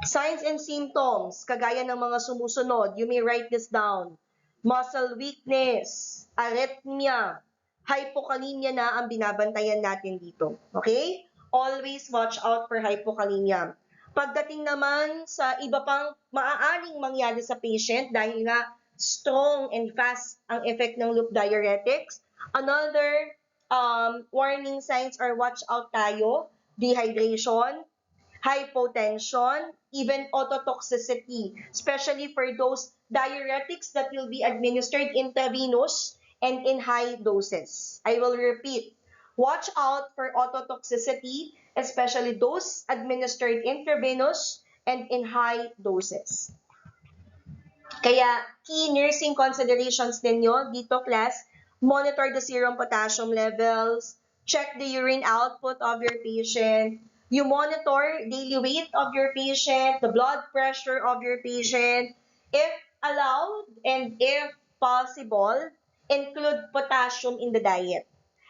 signs and symptoms, kagaya ng mga sumusunod, you may write this down. Muscle weakness, arrhythmia, hypokalemia na ang binabantayan natin dito. Okay? Always watch out for hypokalemia. Pagdating naman sa iba pang maaaring mangyari sa patient dahil nga strong and fast ang effect ng loop diuretics, Another warning signs or watch out tayo, dehydration, hypotension, even ototoxicity, especially for those diuretics that will be administered intravenous and in high doses. I will repeat, watch out for ototoxicity, especially those administered intravenous and in high doses. Kaya, key nursing considerations ninyo dito, class, monitor the serum potassium levels, check the urine output of your patient, you monitor daily weight of your patient, the blood pressure of your patient, if allowed and if possible, include potassium in the diet.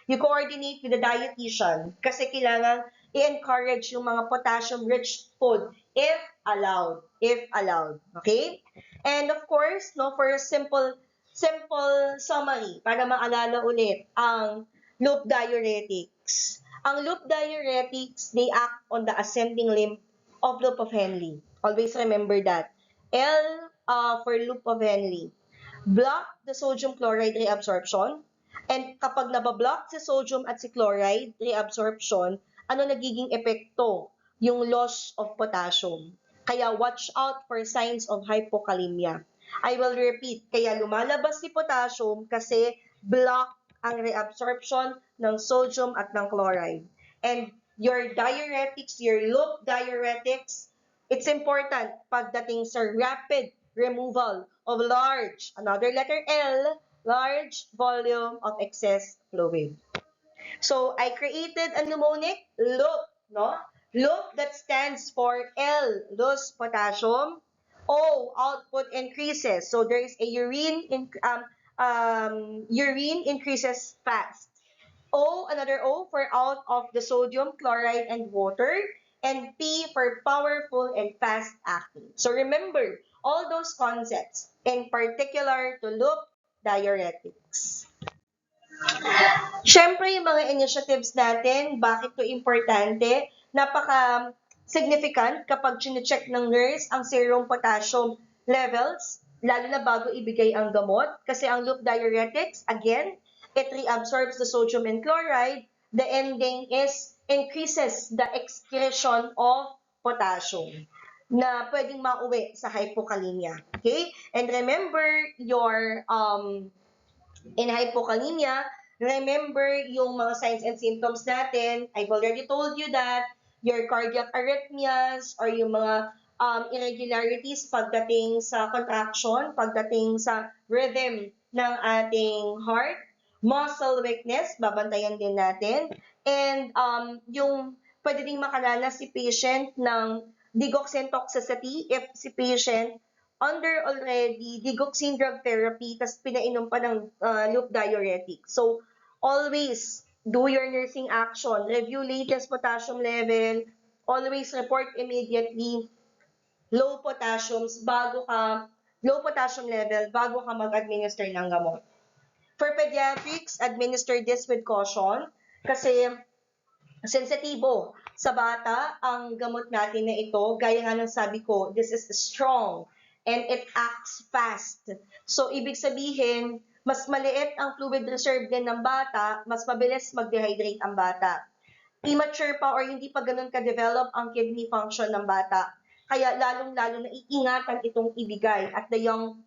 You coordinate with the dietitian kasi kailangan i-encourage yung mga potassium-rich food if allowed. If allowed. Okay? And of course, no, for a simple summary, para maalala ulit, ang loop diuretics. Ang loop diuretics, they act on the ascending limb of loop of Henle. Always remember that. L for loop of Henle. Block the sodium chloride reabsorption. And kapag nabablock si sodium at si chloride reabsorption, ano nagiging epekto? Yung loss of potassium. Kaya watch out for signs of hypokalemia. I will repeat, kaya lumalabas si potassium kasi block ang reabsorption ng sodium at ng chloride. And your diuretics, your loop diuretics, it's important pagdating sa rapid removal of large, another letter L, large volume of excess fluid. So I created a mnemonic loop, no? Loop that stands for L, lose potassium. O, output increases. So there is a urine increases fast. O, another O for out of the sodium, chloride, and water. And P for powerful and fast acting. So remember all those concepts, in particular to loop diuretics. Siyempre, yung mga initiatives natin, bakit to importante, napaka-significant kapag chine-check ng nurse ang serum potassium levels, lalo na bago ibigay ang gamot. Kasi ang loop diuretics, again, it reabsorbs the sodium and chloride. The ending is increases the excretion of potassium na pwedeng mauwi sa hypokalemia. Okay? And remember your in hypokalemia, remember yung mga signs and symptoms natin. I've already told you that your cardiac arrhythmias or yung mga irregularities pagdating sa contraction, pagdating sa rhythm ng ating heart, muscle weakness, babantayan din natin, and yung pwede ding makaranas si patient ng digoxin toxicity if si patient under already digoxin drug therapy, tas pinainom pa ng loop diuretic. So, always do your nursing action. Review latest potassium level. Always report immediately low potassiums low potassium level bago ka mag-administer ng gamot. For pediatrics, administer this with caution kasi sensitibo sa bata ang gamot natin na ito. Gaya nga ng sabi ko, this is strong and it acts fast. So, ibig sabihin, mas maliit ang fluid reserve din ng bata, mas mabilis mag-dehydrate ang bata. Immature pa or hindi pa ganun ka-develop ang kidney function ng bata. Kaya lalong-lalo na iingatan itong ibigay at the young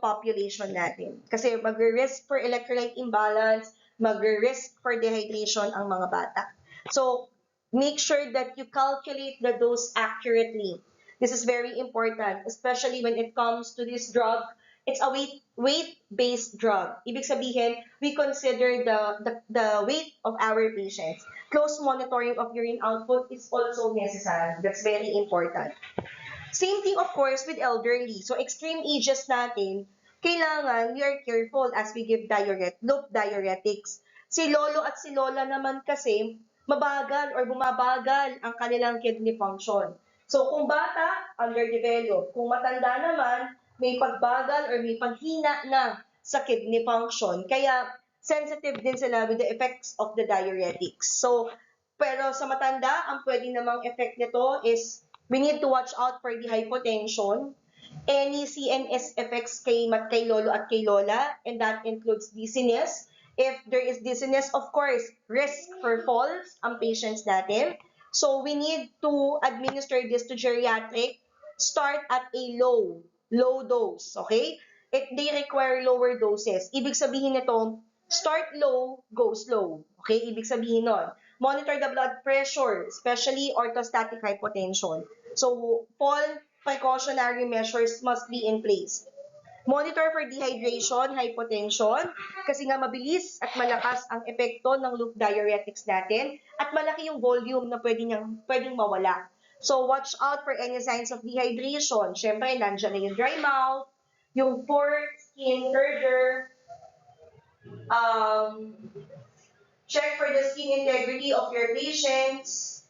population natin. Kasi magre-risk for electrolyte imbalance, magre-risk for dehydration ang mga bata. So, make sure that you calculate the dose accurately. This is very important, especially when it comes to this drug. It's a weight-based drug. Ibig sabihin, we consider the weight of our patients. Close monitoring of urine output is also necessary. That's very important. Same thing, of course, with elderly. So, extreme ages natin, kailangan we are careful as we give loop diuretics. Si lolo at si lola naman kasi, mabagal or bumabagal ang kanilang kidney function. So, kung bata, underdeveloped. Kung matanda naman, may pagbagal or may paghina na sa kidney function. Kaya, sensitive din sila with the effects of the diuretics. So, pero sa matanda, ang pwedeng namang effect nito is we need to watch out for the hypotension, any CNS effects kay lolo at kay lola, and that includes dizziness, If there is dizziness, of course, risk for falls ang patients natin. So we need to administer this to geriatric. Start at a low dose, okay? They require lower doses. Ibig sabihin nito, start low, go slow. Okay? Ibig sabihin nun, monitor the blood pressure, especially orthostatic hypotension. So, fall precautionary measures must be in place. Monitor for dehydration, hypotension, kasi nga mabilis at malakas ang epekto ng loop diuretics natin at malaki yung volume na pwedeng mawala. So, watch out for any signs of dehydration. Siyempre, nandiyan na yung dry mouth, yung poor skin turgor, um, check for the skin integrity of your patients.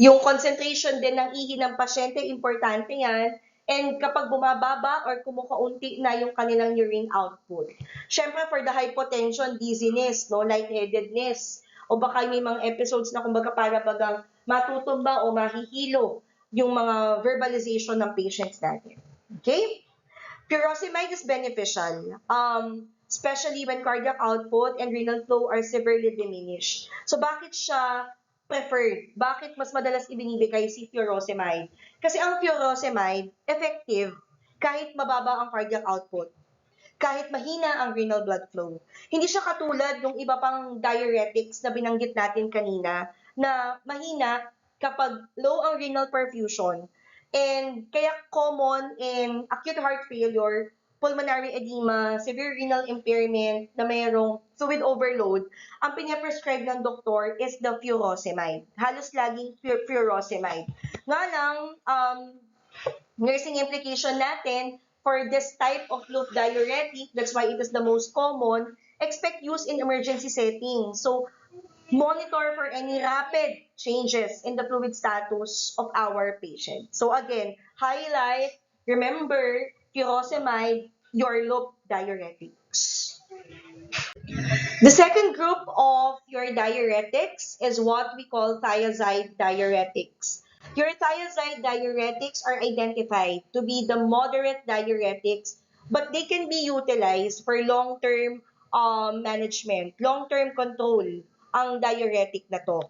Yung concentration din ng ihi ng pasyente, importante yan. And kapag bumababa or kumukaunti na yung kanilang urine output. Siyempre, for the hypotension, dizziness, no, lightheadedness, o baka may mga episodes na kumbaga para bagang matutumba o mahihilo yung mga verbalization ng patients natin. Okay? Furosemide is beneficial, especially when cardiac output and renal flow are severely diminished. So bakit siya preferred? Bakit mas madalas ibinibigay si furosemide? Kasi ang furosemide, effective kahit mababa ang cardiac output, kahit mahina ang renal blood flow. Hindi siya katulad ng iba pang diuretics na binanggit natin kanina na mahina kapag low ang renal perfusion. And kaya common in acute heart failure, pulmonary edema, severe renal impairment na mayroong fluid overload, ang pinaprescribe ng doktor is the furosemide. Halos laging furosemide. Nga lang, nursing implication natin for this type of loop diuretic, that's why it is the most common, expect use in emergency settings. So, monitor for any rapid changes in the fluid status of our patient. So again, highlight, remember, furosemide, your loop diuretics. The second group of your diuretics is what we call thiazide diuretics. Your thiazide diuretics are identified to be the moderate diuretics, but they can be utilized for long-term management, long-term control ang diuretic na to.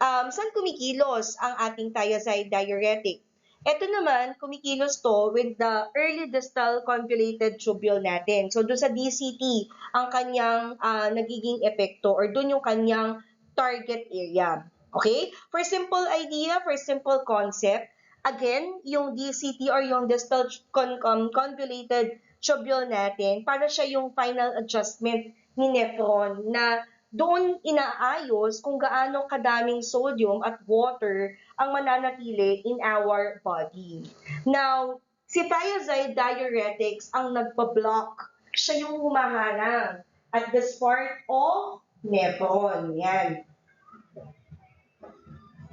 Saan kumikilos ang ating thiazide diuretic? Ito naman, kumikilos to with the early distal convoluted tubule natin. So, doon sa DCT, ang kanyang nagiging epekto or doon yung kanyang target area. Okay? For simple idea, for simple concept, again, yung DCT or yung distal convoluted tubule natin, para siya yung final adjustment ni nephron na doon inaayos kung gaano kadaming sodium at water ang mananatili in our body. Now, si thiazide diuretics ang nagpa-block. Siya yung humaharang at this part of nephron. Yan.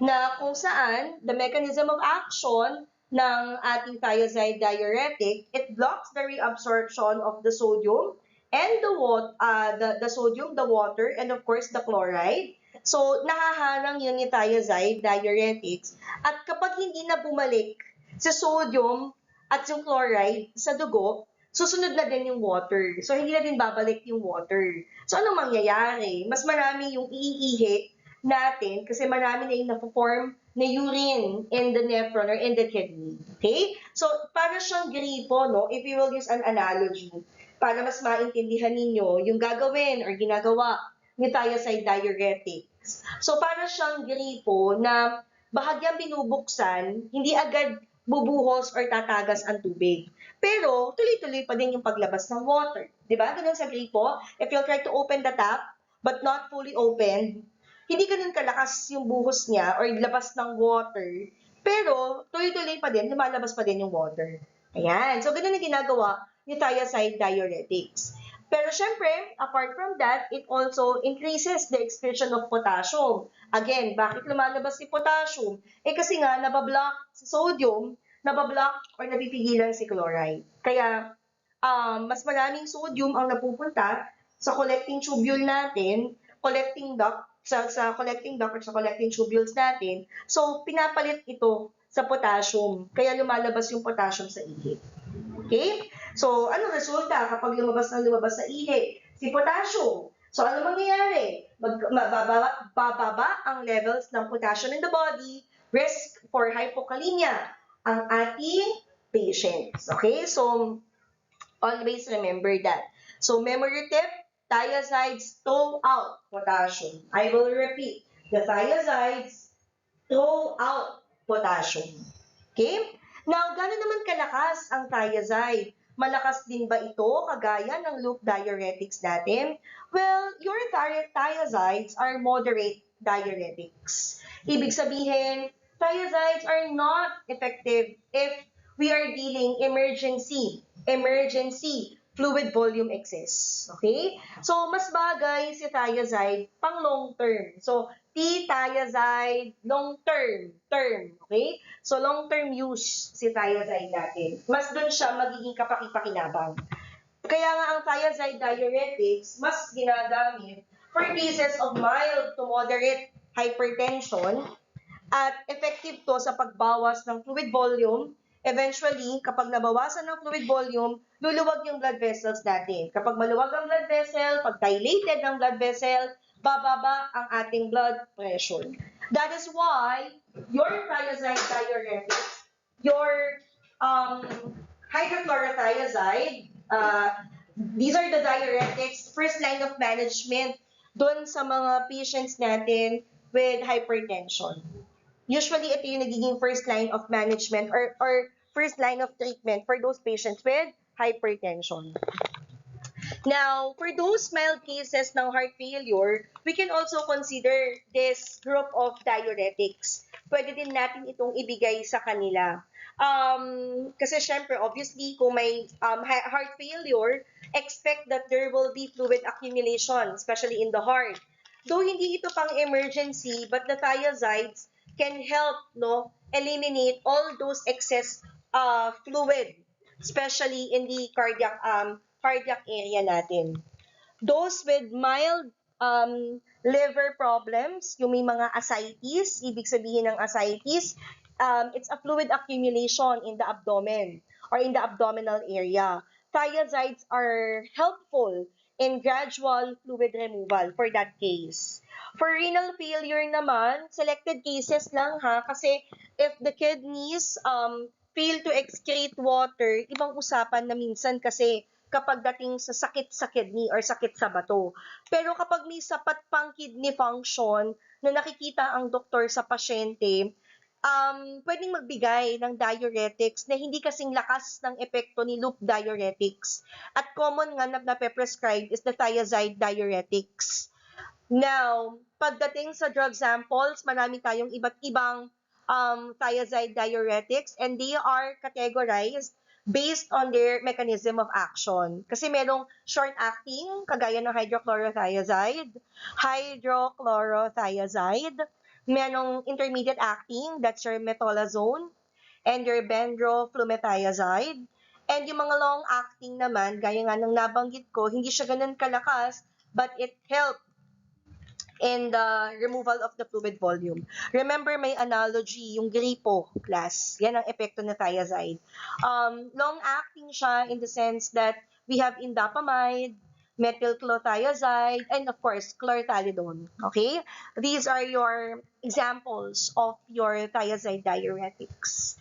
Na kung saan, the mechanism of action ng ating thiazide diuretic, it blocks the reabsorption of the sodium and the sodium, the water, and of course the chloride. So, nahaharang yun ni thiazide diuretics. At kapag hindi na bumalik si sodium at yung chloride sa dugo, susunod na din yung water. So, hindi na din babalik yung water. So, anong mangyayari? Mas marami yung iihi natin kasi marami na yung na-form na urine in the nephron or in the kidney. Okay? So, para siyang gripo, no? If you will use an analogy, para mas maintindihan ninyo yung gagawin or ginagawa ni thiazide diuretics. So, para siyang gripo na bahagyang binubuksan, hindi agad bubuhos or tatagas ang tubig. Pero, tuloy-tuloy pa din yung paglabas ng water. Diba? Ganun sa gripo. If you'll try to open the tap, but not fully open, hindi ganun kalakas yung buhos niya or labas ng water. Pero, tuloy-tuloy pa din, lumalabas pa din yung water. Ayan. So, ganun ang ginagawa ni thiazide diuretics. Pero syempre, apart from that, it also increases the excretion of potassium. Again, bakit lumalabas si potassium? Kasi nga, nabablock si sodium, nabablock or napipigilan si chloride. Kaya, mas maraming sodium ang napupunta sa collecting tubule natin, collecting duct, sa collecting duct or sa collecting tubules natin. So, pinapalit ito sa potassium. Kaya lumalabas yung potassium sa ihi. Okay? So, ano resulta kapag lumabas sa ihi? Si potassium. So, ano mangyayari? Bababa ang levels ng potassium in the body, risk for hypokalemia ang ating patients. Okay? So, always remember that. So, memory tip, thiazides throw out potassium. I will repeat, the thiazides throw out potassium. Okay? Now, gano'n naman kalakas ang thiazide? Malakas din ba ito kagaya ng loop diuretics natin? Well, your thiazides are moderate diuretics. Ibig sabihin, thiazides are not effective if we are dealing emergency fluid volume excess. Okay? So, mas bagay si thiazide pang long term. So, T-thiazide, long term, okay? So, long-term use si thiazide natin. Mas dun siya magiging kapaki-pakinabang. Kaya nga ang thiazide diuretics, mas ginagamit for cases of mild to moderate hypertension at effective to sa pagbawas ng fluid volume. Eventually, kapag nabawasan ng fluid volume, luluwag yung blood vessels natin. Kapag maluwag ang blood vessel, pag dilated ang blood vessel, bababa ang ating blood pressure. That is why your thiazide diuretics, your hydrochlorothiazide, these are the diuretics, first line of management doon sa mga patients natin with hypertension. Usually, ito yung nagiging first line of management or first line of treatment for those patients with hypertension. Now, for those mild cases ng heart failure, we can also consider this group of diuretics. Pwede din natin itong ibigay sa kanila. Kasi syempre, obviously, kung may heart failure, expect that there will be fluid accumulation, especially in the heart. Though hindi ito pang emergency, but the thiazides can help eliminate all those excess fluid, especially in the cardiac area natin. Those with mild liver problems, yung may mga ascites, ibig sabihin ng ascites, it's a fluid accumulation in the abdomen or in the abdominal area. Thiazides are helpful in gradual fluid removal for that case. For renal failure naman, selected cases lang ha, kasi if the kidneys fail to excrete water, ibang usapan na minsan kasi kapag dating sa sakit sa kidney or sakit sa bato. Pero kapag may sapat pang kidney function na nakikita ang doktor sa pasyente, pwedeng magbigay ng diuretics na hindi kasing lakas ng epekto ni loop diuretics. At common nga na nape-prescribe is the thiazide diuretics. Now, pagdating sa drug samples, marami tayong iba't ibang thiazide diuretics and they are categorized based on their mechanism of action. Kasi merong short-acting, kagaya ng hydrochlorothiazide, merong intermediate acting, that's your metolazone, and your bendroflumethiazide. And yung mga long-acting naman, gaya nga ng nabanggit ko, hindi siya ganun kalakas, but it helps in the removal of the fluid volume. Remember, may analogy, yung gripo class. Yan ang epekto ng thiazide. Long-acting siya in the sense that we have indapamide, methylclothiazide, and of course, chlorthalidone. Okay? These are your examples of your thiazide diuretics.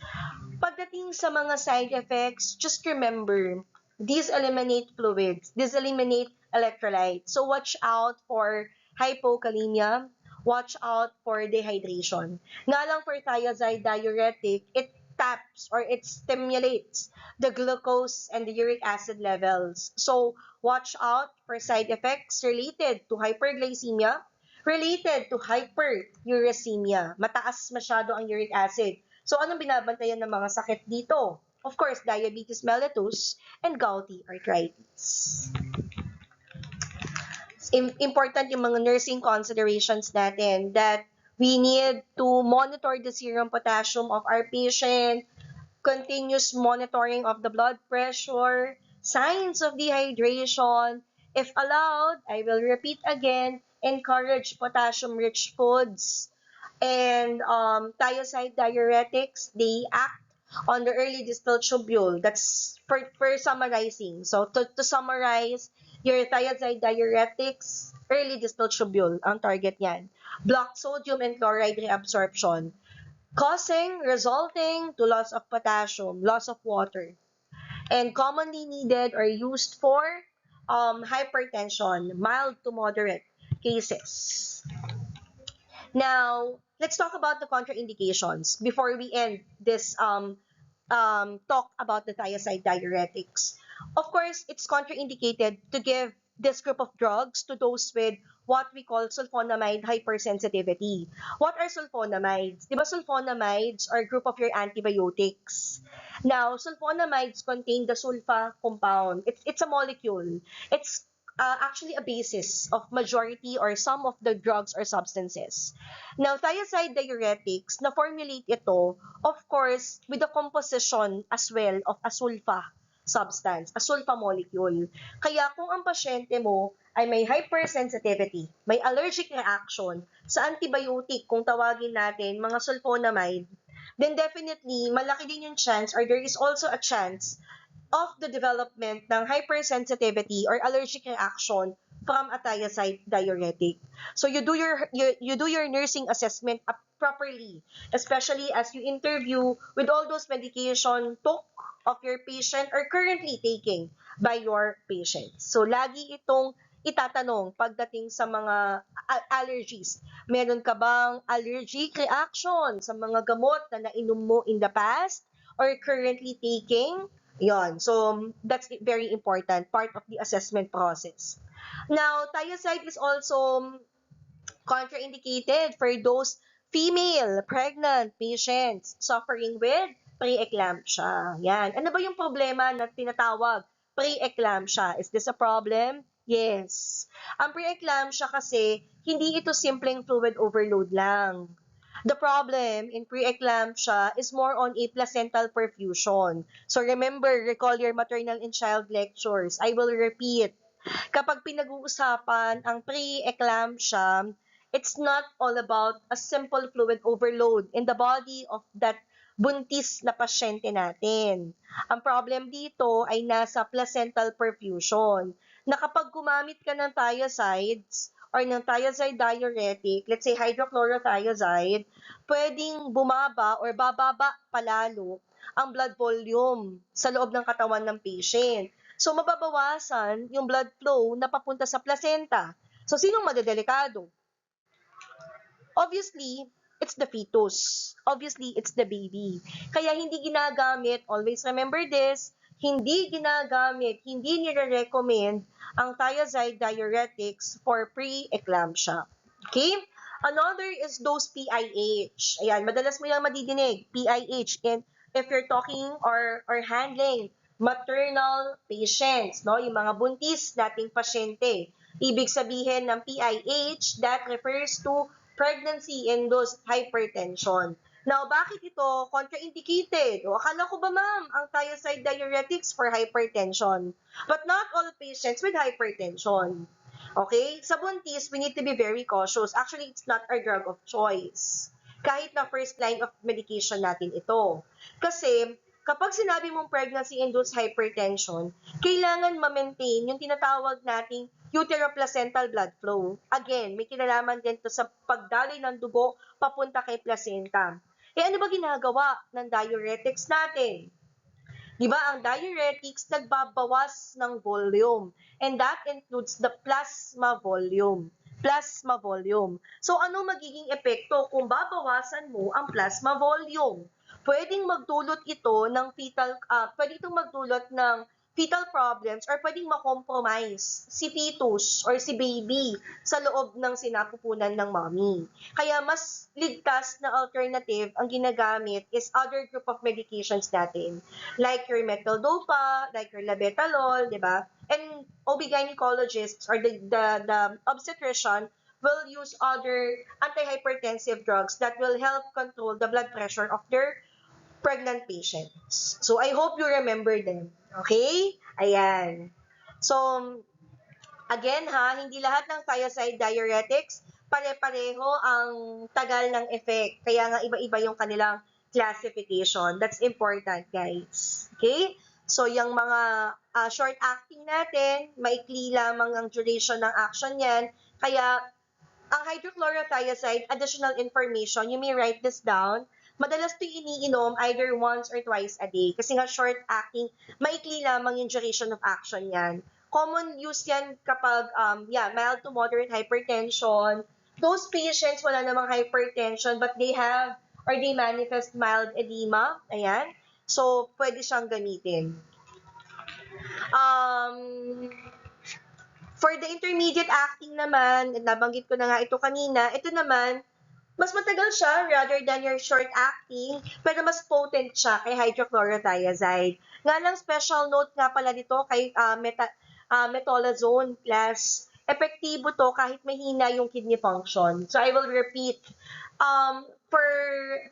Pagdating sa mga side effects, just remember, these eliminate fluids, these eliminate electrolytes. So watch out for hypokalemia, watch out for dehydration. Nga lang for thiazide diuretic, it taps or it stimulates the glucose and the uric acid levels. So watch out for side effects related to hyperglycemia, related to hyperuricemia. Mataas masyado ang uric acid. So anong binabantayan ng mga sakit dito? Of course, diabetes mellitus and gouty arthritis. Important yung mga nursing considerations natin that we need to monitor the serum potassium of our patient, continuous monitoring of the blood pressure, signs of dehydration. If allowed, I will repeat again, encourage potassium-rich foods. And thiazide diuretics, they act on the early distal tubule. That's for summarizing. So to summarize, your thiazide diuretics, early distal tubule, ang target niyan. Block sodium and chloride reabsorption, resulting to loss of potassium, loss of water, and commonly needed or used for hypertension, mild to moderate cases. Now, let's talk about the contraindications before we end this talk about the thiazide diuretics. Of course, it's contraindicated to give this group of drugs to those with what we call sulfonamide hypersensitivity. What are sulfonamides? Diba sulfonamides are a group of your antibiotics. Now, sulfonamides contain the sulfa compound. It's a molecule. It's actually a basis of majority or some of the drugs or substances. Now, thiazide diuretics, na-formulate ito, of course, with the composition as well of a sulfa substance, a sulfa molecule. Kaya kung ang pasyente mo ay may hypersensitivity, may allergic reaction sa antibiotic, kung tawagin natin mga sulfonamide, then definitely malaki din yung chance or there is also a chance of the development ng hypersensitivity or allergic reaction from a thiazide diuretic. So you do your nursing assessment properly, especially as you interview with all those medication took of your patient or currently taking by your patient. So lagi itong itatanong pagdating sa mga allergies. Meron ka bang allergic reaction sa mga gamot na nainom mo in the past or currently taking? Yon. So, that's very important, part of the assessment process. Now, thiazide is also contraindicated for those female pregnant patients suffering with preeclampsia. Yan. Ano ba yung problema na tinatawag preeclampsia? Is this a problem? Yes. Ang preeclampsia kasi, hindi ito simpleng fluid overload lang. The problem in preeclampsia is more on a placental perfusion. So recall your maternal and child lectures. I will repeat. Kapag pinag-uusapan ang preeclampsia, it's not all about a simple fluid overload in the body of that buntis na pasyente natin. Ang problem dito ay nasa placental perfusion, na kapag gumamit ka ng thiazides or ng thiazide diuretic, let's say hydrochlorothiazide, pwedeng bumaba or bababa palalo ang blood volume sa loob ng katawan ng patient. So, mababawasan yung blood flow na papunta sa placenta. So, sinong madedelikado? Obviously, it's the fetus. Obviously, it's the baby. Kaya hindi ginagamit, always remember this, hindi ginagamit, hindi nire-recommend ang thiazide diuretics for pre-eclampsia. Okay? Another is those PIH. Ayan, madalas mo yung madidinig, PIH. And if you're talking or handling maternal patients, no, yung mga buntis nating pasyente, ibig sabihin ng PIH, that refers to pregnancy-induced hypertension. Now, bakit ito contraindicated? O, akala ko ba, ma'am, ang thiazide diuretics for hypertension? But not all patients with hypertension. Okay? Sa buntis, we need to be very cautious. Actually, it's not our drug of choice. Kahit na first line of medication natin ito. Kasi, kapag sinabi mong pregnancy-induced hypertension, kailangan ma-maintain yung tinatawag nating uteroplacental blood flow. Again, may kinalaman din to sa pagdaloy ng dugo papunta kay placenta. Ano ba ginagawa ng diuretics natin? Diba, ang diuretics nagbabawas ng volume. And that includes the plasma volume. Plasma volume. So, ano magiging epekto kung babawasan mo ang plasma volume? Pwedeng magdulot ito ng pwede itong magdulot ng fetal problems or pwedeng makompromise si fetus or si baby sa loob ng sinapupunan ng mommy. Kaya mas ligtas na alternative ang ginagamit is other group of medications natin. Like your metoldopa, like your labetalol, di ba? And OB-gynecologists or the obstetrician will use other antihypertensive drugs that will help control the blood pressure of their pregnant patients. So, I hope you remember them. Okay? Ayan. So, again hindi lahat ng thiazide diuretics pare-pareho ang tagal ng effect. Kaya nga iba-iba yung kanilang classification. That's important, guys. Okay? So, yung mga short-acting natin, maikli lamang ang duration ng action yan. Kaya, ang hydrochlorothiazide, additional information, you may write this down. Madalas ito iniinom either once or twice a day. Kasi nga short-acting, maikli lamang yung duration of action yan. Common use yan kapag, mild to moderate hypertension. Those patients, wala namang hypertension, but they have or they manifest mild edema. Ayan. So, pwede siyang gamitin. For the intermediate acting naman, nabanggit ko na nga ito kanina, ito naman, mas matagal siya rather than your short acting, pero mas potent siya kay hydrochlorothiazide. Nga lang special note nga pala dito kay metolazone plus, epektibo to kahit mahina yung kidney function. So I will repeat, for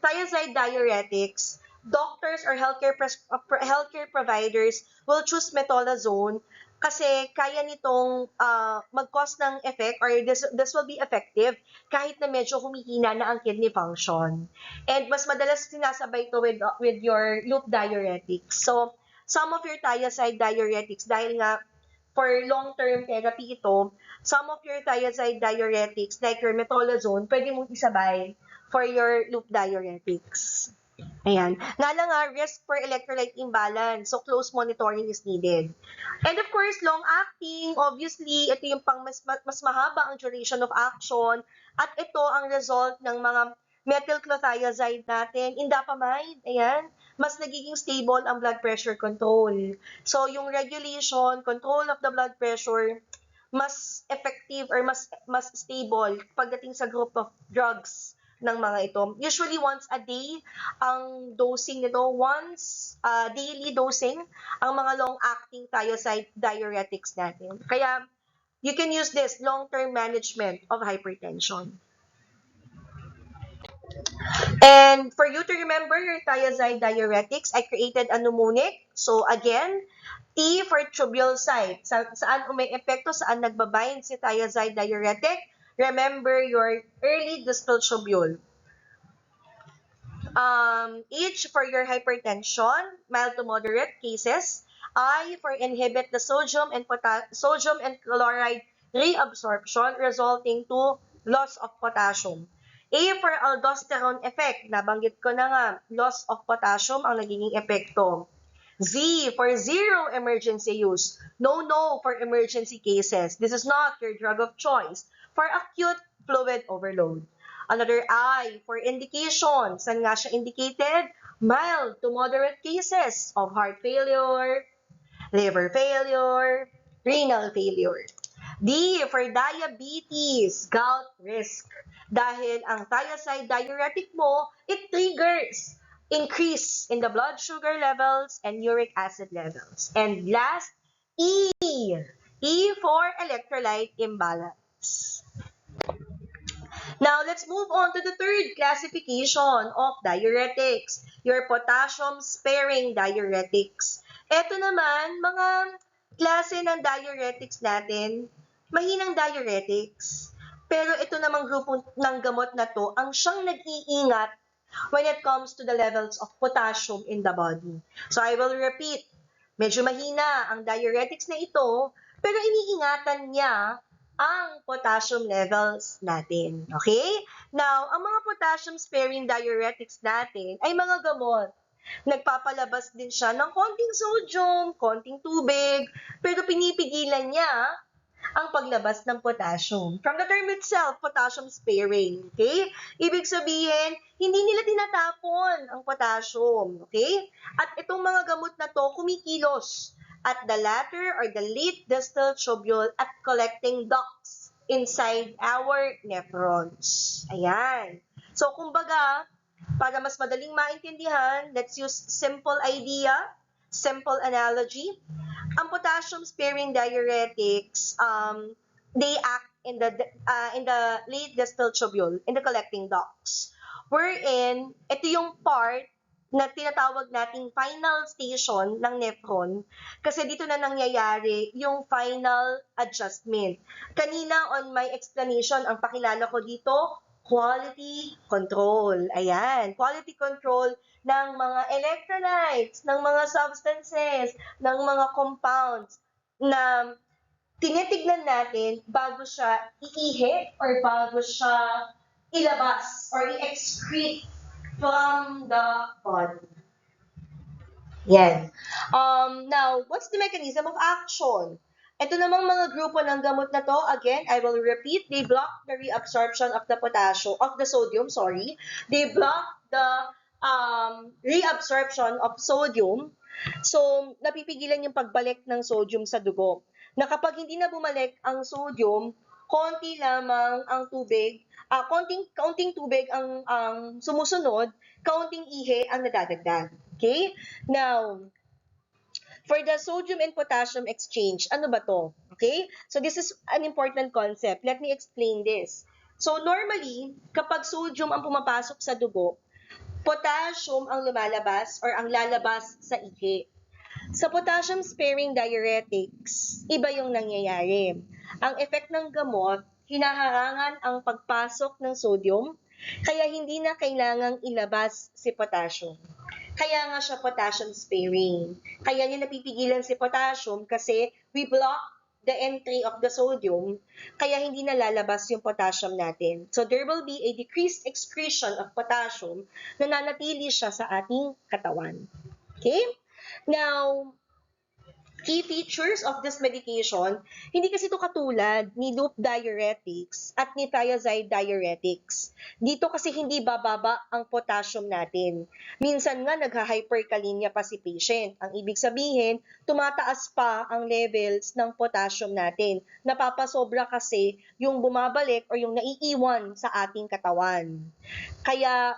thiazide diuretics, doctors or healthcare providers will choose metolazone kasi kaya nitong mag-cause ng effect or this will be effective kahit na medyo humihina na ang kidney function. And mas madalas sinasabay ito with your loop diuretics. So, some of your thiazide diuretics, dahil nga for long-term therapy ito, some of your thiazide diuretics like your metolazone, pwede mong isabay for your loop diuretics. Ayan. Nga lang risk for electrolyte imbalance. So, close monitoring is needed. And of course, long-acting, obviously, ito yung pang mas mahaba ang duration of action. At ito ang result ng mga methylclothiazide natin, indapamide, ayan, mas nagiging stable ang blood pressure control. So, yung regulation, control of the blood pressure, mas effective or mas stable pagdating sa group of drugs ng mga ito. Usually once a day ang dosing nito, daily dosing ang mga long-acting thiazide diuretics natin. Kaya you can use this long-term management of hypertension. And for you to remember your thiazide diuretics, I created a mnemonic. So again, T for tubule site. Saan may epekto, saan nagbabind si thiazide diuretic? Remember your early distal tubule. H for your hypertension, mild to moderate cases. I for inhibit the sodium and chloride reabsorption resulting to loss of potassium. A for aldosterone effect, nabanggit ko na nga, loss of potassium ang nagiging epekto. Z for zero emergency use, no for emergency cases. This is not your drug of choice for acute fluid overload. Another I for indication, saan nga siya indicated? Mild to moderate cases of heart failure, liver failure, renal failure. D for diabetes, gout risk. Dahil ang thiazide diuretic mo, it triggers increase in the blood sugar levels and uric acid levels. And last, E. E for electrolyte imbalance. Now, let's move on to the third classification of diuretics, your potassium-sparing diuretics. Ito naman, mga klase ng diuretics natin, mahinang diuretics. Pero ito namang grupo ng gamot na to, ang siyang nag-iingat when it comes to the levels of potassium in the body. So, I will repeat, medyo mahina ang diuretics na ito, pero iniingatan niya ang potassium levels natin. Okay? Now, ang mga potassium-sparing diuretics natin ay mga gamot. Nagpapalabas din siya ng konting sodium, konting tubig, pero pinipigilan niya ang paglabas ng potassium. From the term itself, potassium sparing. Okay? Ibig sabihin, hindi nila tinatapon ang potassium. Okay? At itong mga gamot na to, kumikilos at the latter or the late distal tubule at collecting ducts inside our nephrons. Ayan. So, kumbaga, para mas madaling maintindihan, let's use simple idea, simple analogy. Ang potassium-sparing diuretics, they act in the late distal tubule, in the collecting ducts. Wherein, ito yung part na tinatawag nating final station ng nephron kasi dito na nangyayari yung final adjustment. Kanina on my explanation, ang pakilala ko dito, Quality control. Ayan, quality control ng mga electrolytes, ng mga substances, ng mga compounds na tinitignan natin bago siya iihi or bago siya ilabas or i-excrete from the body. Yan. Now, what's the mechanism of action? Ito namang mga grupo ng gamot na to, again, I will repeat, they block the reabsorption of the sodium, sorry. They block the reabsorption of sodium. So, napipigilan yung pagbalik ng sodium sa dugo. Na kapag hindi na bumalik ang sodium, konti lamang ang tubig, kaunting tubig ang sumusunod, kaunting ihi ang nadadagdag. Okay? Now, for the sodium and potassium exchange, ano ba to? Okay? So this is an important concept. Let me explain this. So normally, kapag sodium ang pumapasok sa dugo, potassium ang lumalabas or ang lalabas sa ihi. Sa potassium-sparing diuretics, iba yung nangyayari. Ang effect ng gamot, hinaharangan ang pagpasok ng sodium, kaya hindi na kailangang ilabas si potassium. Kaya nga siya potassium sparing. Kaya niya napipigilan si potassium kasi we block the entry of the sodium, kaya hindi na lalabas yung potassium natin. So there will be a decreased excretion of potassium na nanatili siya sa ating katawan. Okay? Now, key features of this medication, hindi kasi ito katulad ni loop diuretics at ni thiazide diuretics. Dito kasi hindi bababa ang potassium natin. Minsan nga nagha-hyperkalemia pa si patient. Ang ibig sabihin, tumataas pa ang levels ng potassium natin. Napapasobra kasi yung bumabalik or yung naiiwan sa ating katawan. Kaya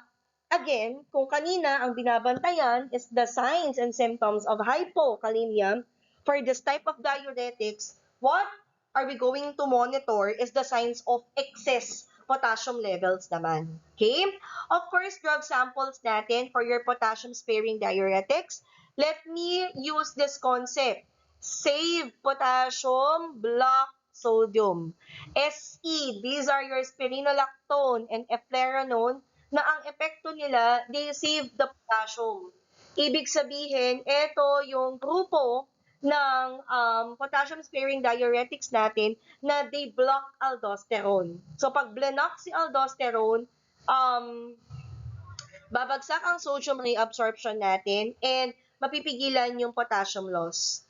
again, kung kanina ang binabantayan is the signs and symptoms of hypokalemia, for this type of diuretics, what are we going to monitor is the signs of excess potassium levels naman. Okay? Of course, drug samples natin for your potassium-sparing diuretics. Let me use this concept. Save potassium, block sodium. SE, these are your spironolactone and efleranon na ang epekto nila, they save the potassium. Ibig sabihin, ito yung grupo ng potassium-sparing diuretics natin na they block aldosterone. So, pag block si aldosterone, babagsak ang sodium reabsorption natin and mapipigilan yung potassium loss.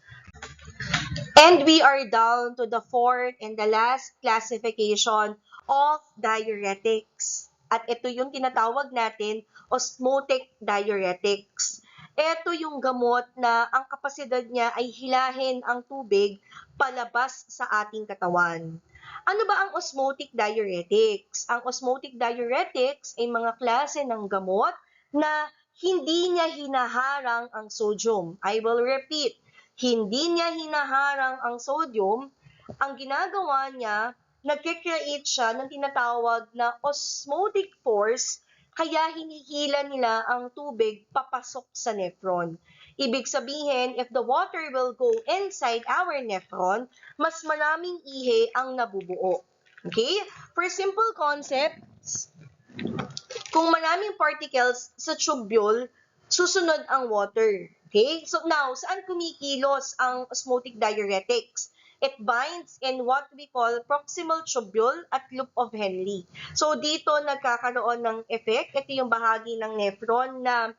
And we are down to the fourth and the last classification of diuretics. At ito yung tinatawag natin osmotic diuretics. Ito yung gamot na ang kapasidad niya ay hilahin ang tubig palabas sa ating katawan. Ano ba ang osmotic diuretics? Ang osmotic diuretics ay mga klase ng gamot na hindi niya hinaharang ang sodium. I will repeat, hindi niya hinaharang ang sodium. Ang ginagawa niya, nagkikreate siya ng tinatawag na osmotic force, kaya hinihila nila ang tubig papasok sa nephron. Ibig sabihin, if the water will go inside our nephron, mas maraming ihi ang nabubuo. Okay? For simple concepts, kung maraming particles sa tubule, susunod ang water. Okay? So now, saan kumikilos ang osmotic diuretics? It binds in what we call proximal tubule at loop of Henle. So dito nagkakaroon ng effect. Ito yung bahagi ng nephron na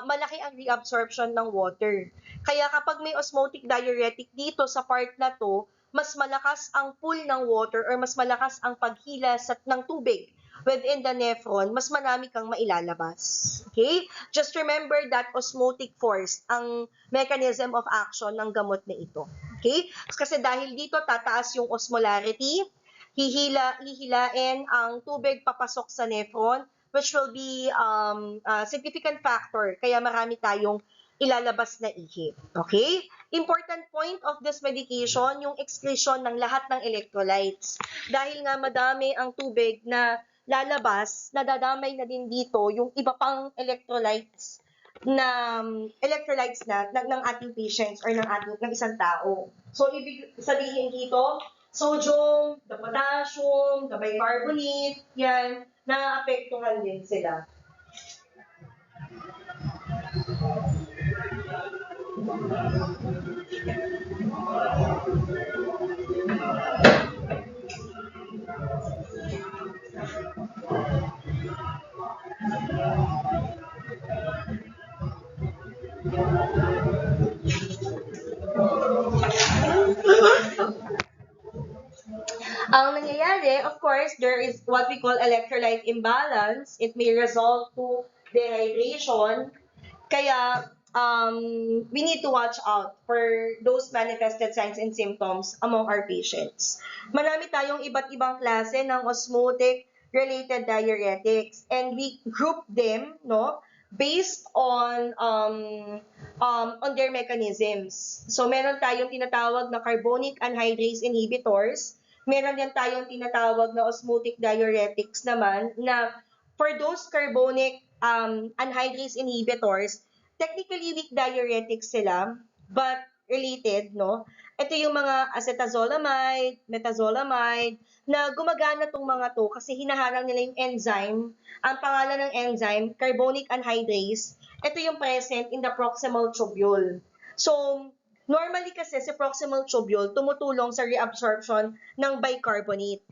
malaki ang reabsorption ng water. Kaya kapag may osmotic diuretic dito sa part na to, mas malakas ang pull ng water or mas malakas ang paghila ng tubig within the nephron, mas marami kang mailalabas. Okay? Just remember that osmotic force, ang mechanism of action ng gamot na ito. Okay? Kasi dahil dito tataas yung osmolarity, hihilain ang tubig papasok sa nephron, which will be a significant factor, kaya marami tayong ilalabas na ihi. Okay? Important point of this medication, yung excretion ng lahat ng electrolytes. Dahil nga madami ang tubig na lalabas, nadadamay na din dito yung iba pang electrolytes ng ating patients or ng isang tao. So, ibig sabihin dito, sodium, the potassium, the bicarbonate, yan, naapektuhan din sila. Ang nangyayari, of course, there is what we call electrolyte imbalance. It may result to dehydration. Kaya, we need to watch out for those manifested signs and symptoms among our patients. Marami tayong iba't ibang klase ng osmotic-related diuretics, and we group them, no, based on their mechanisms. So, meron tayong tinatawag na carbonic anhydrase inhibitors. Meron din tayong tinatawag na osmotic diuretics naman na for those carbonic anhydrase inhibitors, technically weak diuretics sila, but related, no? Ito yung mga acetazolamide, metazolamide, na gumagana tong mga to kasi hinaharang nila yung enzyme. Ang pangalan ng enzyme, carbonic anhydrase, ito yung present in the proximal tubule. So, normally kasi sa proximal tubule, tumutulong sa reabsorption ng bicarbonate.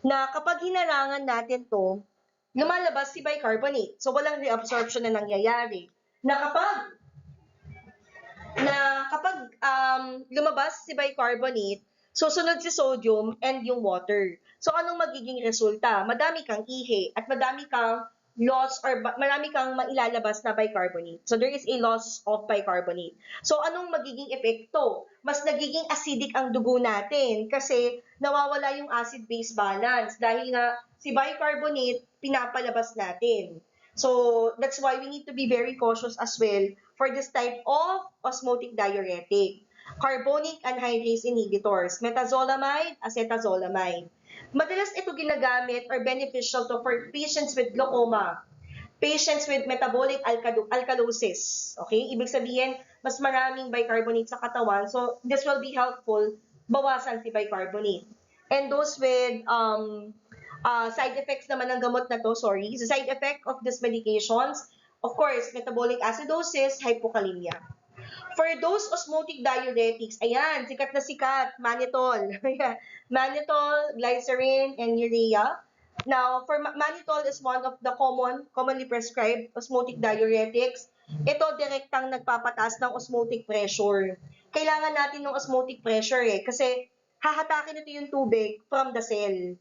Na kapag hinarangan natin to, lumalabas si bicarbonate. So, walang reabsorption na nangyayari. Na kapag lumabas si bicarbonate, susunod si sodium and yung water. So, anong magiging resulta? Madami kang ihi at madami kang loss or marami kang mailalabas na bicarbonate. So, there is a loss of bicarbonate. So, anong magiging epekto? Mas nagiging acidic ang dugo natin kasi nawawala yung acid-base balance dahil nga si bicarbonate pinapalabas natin. So, that's why we need to be very cautious as well for this type of osmotic diuretic. Carbonic anhydrase inhibitors, metazolamide, acetazolamide. Madalas ito ginagamit or beneficial to for patients with glaucoma, patients with metabolic alkalosis. Okay? Ibig sabihin, mas maraming bicarbonate sa katawan. So, this will be helpful. Bawasan si bicarbonate. And those with side effects naman ng gamot na to, the side effect of these medications, of course, metabolic acidosis, hypokalemia. For those osmotic diuretics, ayan, sikat na sikat, mannitol. Mannitol, glycerin, and urea. Now, for mannitol is one of the commonly prescribed osmotic diuretics. Ito direktang nagpapataas ng osmotic pressure. Kailangan natin ng osmotic pressure kasi hahatakin ito yung tubig from the cell.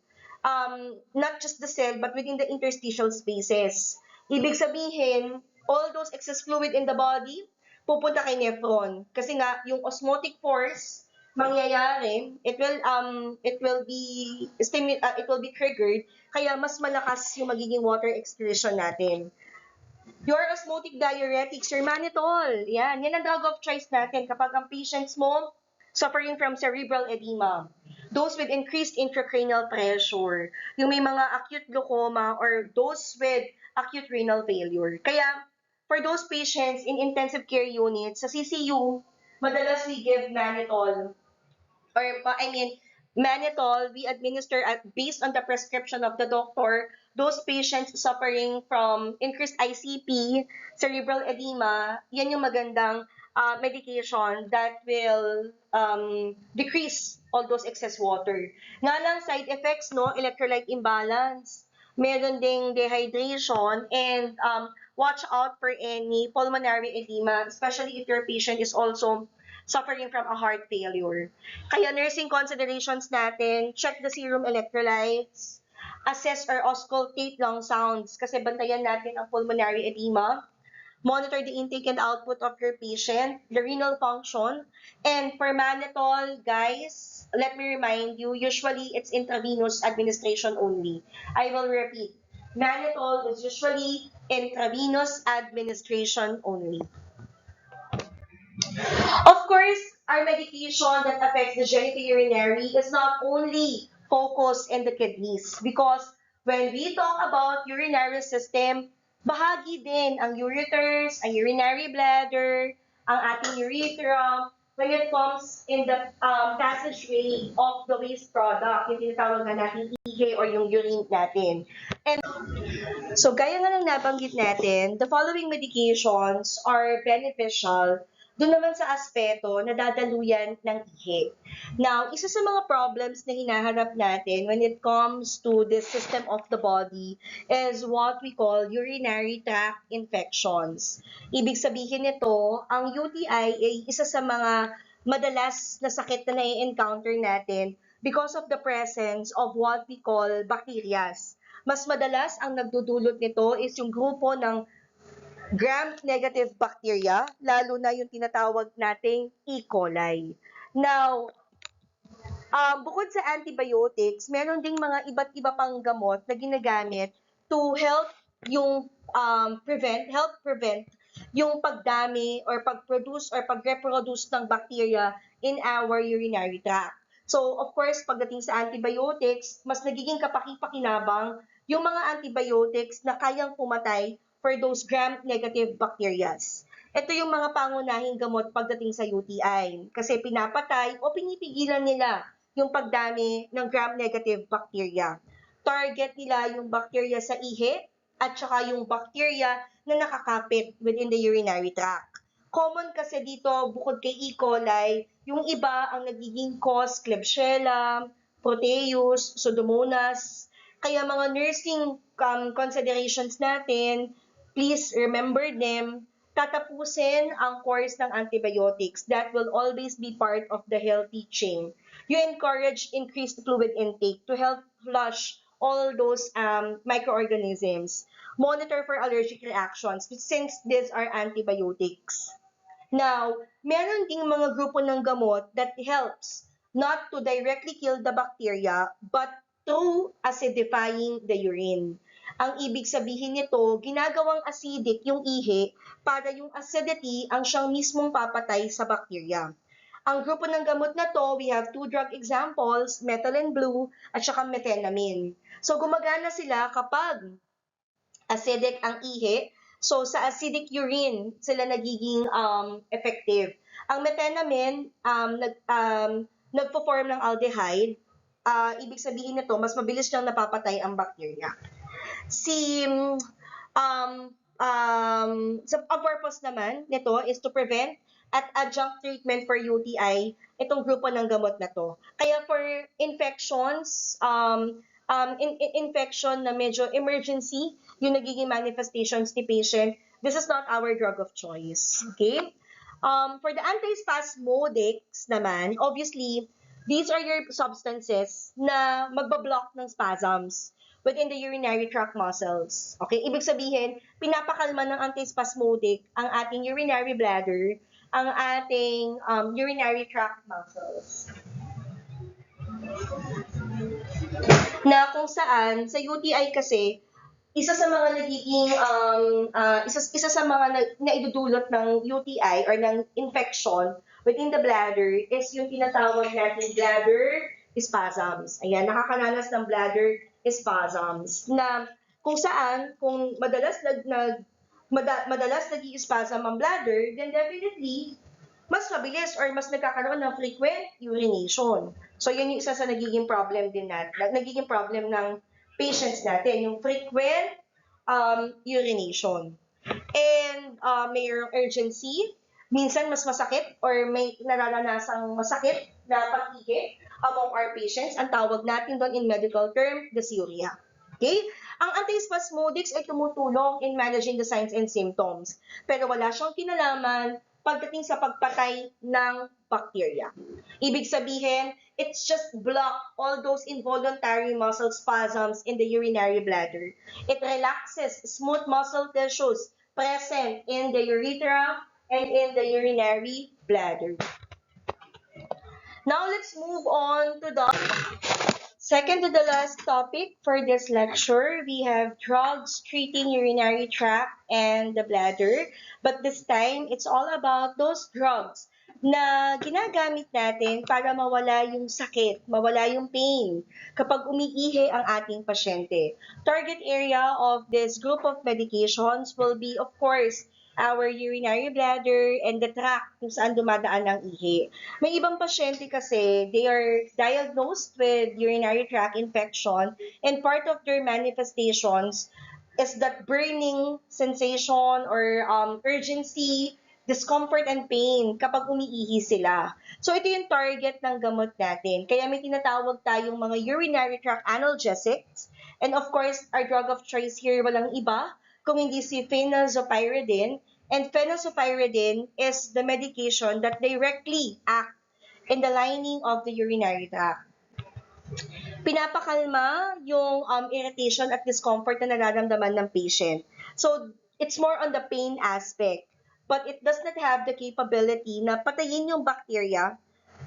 Not just the cell, but within the interstitial spaces. Ibig sabihin, all those excess fluid in the body, pupunta kay nephron. Kasi nga, yung osmotic force, mangyayari, it will be triggered, kaya mas malakas yung magiging water excretion natin. Your osmotic diuretics, your mannitol, yan ang drug of choice natin kapag ang patients mo suffering from cerebral edema. Those with increased intracranial pressure, yung may mga acute glaucoma or those with acute renal failure. Kaya, for those patients in intensive care units, sa CCU, madalas we give mannitol. Mannitol, we administer based on the prescription of the doctor, those patients suffering from increased ICP, cerebral edema, yan yung magandang medication that will decrease all those excess water. Nga lang, side effects, no, electrolyte imbalance, meron ding dehydration, and watch out for any pulmonary edema, especially if your patient is also suffering from a heart failure. Kaya nursing considerations natin, check the serum electrolytes, assess or auscultate lung sounds kasi bantayan natin ang pulmonary edema, monitor the intake and output of your patient, the renal function, and for mannitol, guys, let me remind you, usually it's intravenous administration only. I will repeat, mannitol is usually intravenous administration only. Of course, our medication that affects the genitourinary is not only focused in the kidneys because when we talk about urinary system, bahagi din ang ureters, ang urinary bladder, ang ating urethra, when it comes in the passageway of the waste product, yung tinatawag na natin EJ or yung urine natin. And so gaya nga ng nabanggit natin, the following medications are beneficial doon naman sa aspeto na dadaluyan ng ihi. Now, isa sa mga problems na hinaharap natin when it comes to this system of the body is what we call urinary tract infections. Ibig sabihin nito, ang UTI ay isa sa mga madalas na sakit na nai-encounter natin because of the presence of what we call bacterias. Mas madalas ang nagdudulot nito is yung grupo ng gram-negative bacteria, lalo na yung tinatawag nating E. coli. Now, bukod sa antibiotics, meron ding mga iba't iba pang gamot na ginagamit to help yung help prevent yung pagdami or pag-produce or pag-reproduce ng bacteria in our urinary tract. So, of course, pagdating sa antibiotics, mas nagiging kapaki-pakinabang yung mga antibiotics na kayang pumatay for those gram-negative bacteria. Ito yung mga pangunahing gamot pagdating sa UTI kasi pinapatay o pinipigilan nila yung pagdami ng gram-negative bacteria. Target nila yung bacteria sa ihi at saka yung bacteria na nakakapit within the urinary tract. Common kasi dito, bukod kay E. coli, yung iba ang nagiging cause Klebsiella, Proteus, Pseudomonas. Kaya mga nursing considerations natin, please remember them. Tatapusin ang course ng antibiotics. That will always be part of the healthy chain. You encourage increased fluid intake to help flush all those microorganisms. Monitor for allergic reactions since these are antibiotics. Now, meron ding mga grupo ng gamot that helps not to directly kill the bacteria but through acidifying the urine. Ang ibig sabihin nito, ginagawang acidic yung ihi para yung acidity ang siyang mismong papatay sa bacteria. Ang grupo ng gamot na to, we have two drug examples, methylene blue at saka methenamine. So gumagana sila kapag acidic ang ihi. So sa acidic urine sila nagiging effective. Ang methenamine nagpo-form ng aldehyde. Ibig sabihin nito, mas mabilis niyang napapatay ang bacteria. Ang purpose naman nito is to prevent at adjunct treatment for UTI, itong grupo ng gamot na to. Kaya for infections, infection na medyo emergency, yung nagiging manifestations ni patient, this is not our drug of choice. Okay? For the antispasmodics naman, obviously, these are your substances na magbablock ng spasms within the urinary tract muscles. Okay? Ibig sabihin, pinapakalma ng antispasmodic ang ating urinary bladder, ang ating urinary tract muscles. Na kung saan, sa UTI kasi, isa sa mga nagiging isa sa mga naidudulot ng UTI or ng infection within the bladder is yung tinatawag natin bladder spasms. Ayan, nakakaranas ng bladder spasms na kung saan kung madalas nag-i-spasm ang bladder, then definitely mas mabilis or mas nagkakaroon ng frequent urination. So, yun yung isa sa nagiging problem din natin, nagiging problem ng patients natin, yung frequent urination. And mayroong urgency, minsan mas masakit or may nararanasang masakit na pag-ihi among our patients. Ang tawag natin doon in medical term, dysuria. Okay? Ang antispasmodics ay tumutulong in managing the signs and symptoms. Pero wala siyang kinalaman pagdating sa pagpatay ng bacteria. Ibig sabihin, it's just block all those involuntary muscle spasms in the urinary bladder. It relaxes smooth muscle tissues present in the urethra and in the urinary bladder. Now let's move on to the second to the last topic for this lecture. We have drugs treating urinary tract and the bladder. But this time, it's all about those drugs na ginagamit natin para mawala yung sakit, mawala yung pain kapag umiihi ang ating pasyente. Target area of this group of medications will be, of course, our urinary bladder, and the tract kung saan dumadaan ang ihi. May ibang pasyente kasi, they are diagnosed with urinary tract infection, and part of their manifestations is that burning sensation or urgency, discomfort and pain kapag umiihi sila. So ito yung target ng gamot natin. Kaya may tinatawag tayong mga urinary tract analgesics. And of course, our drug of choice here walang iba kung hindi si phenazopyridine. And phenazopyridine is the medication that directly act in the lining of the urinary tract. Pinapakalma yung irritation at discomfort na nararamdaman ng patient. So, it's more on the pain aspect. But it does not have the capability na patayin yung bacteria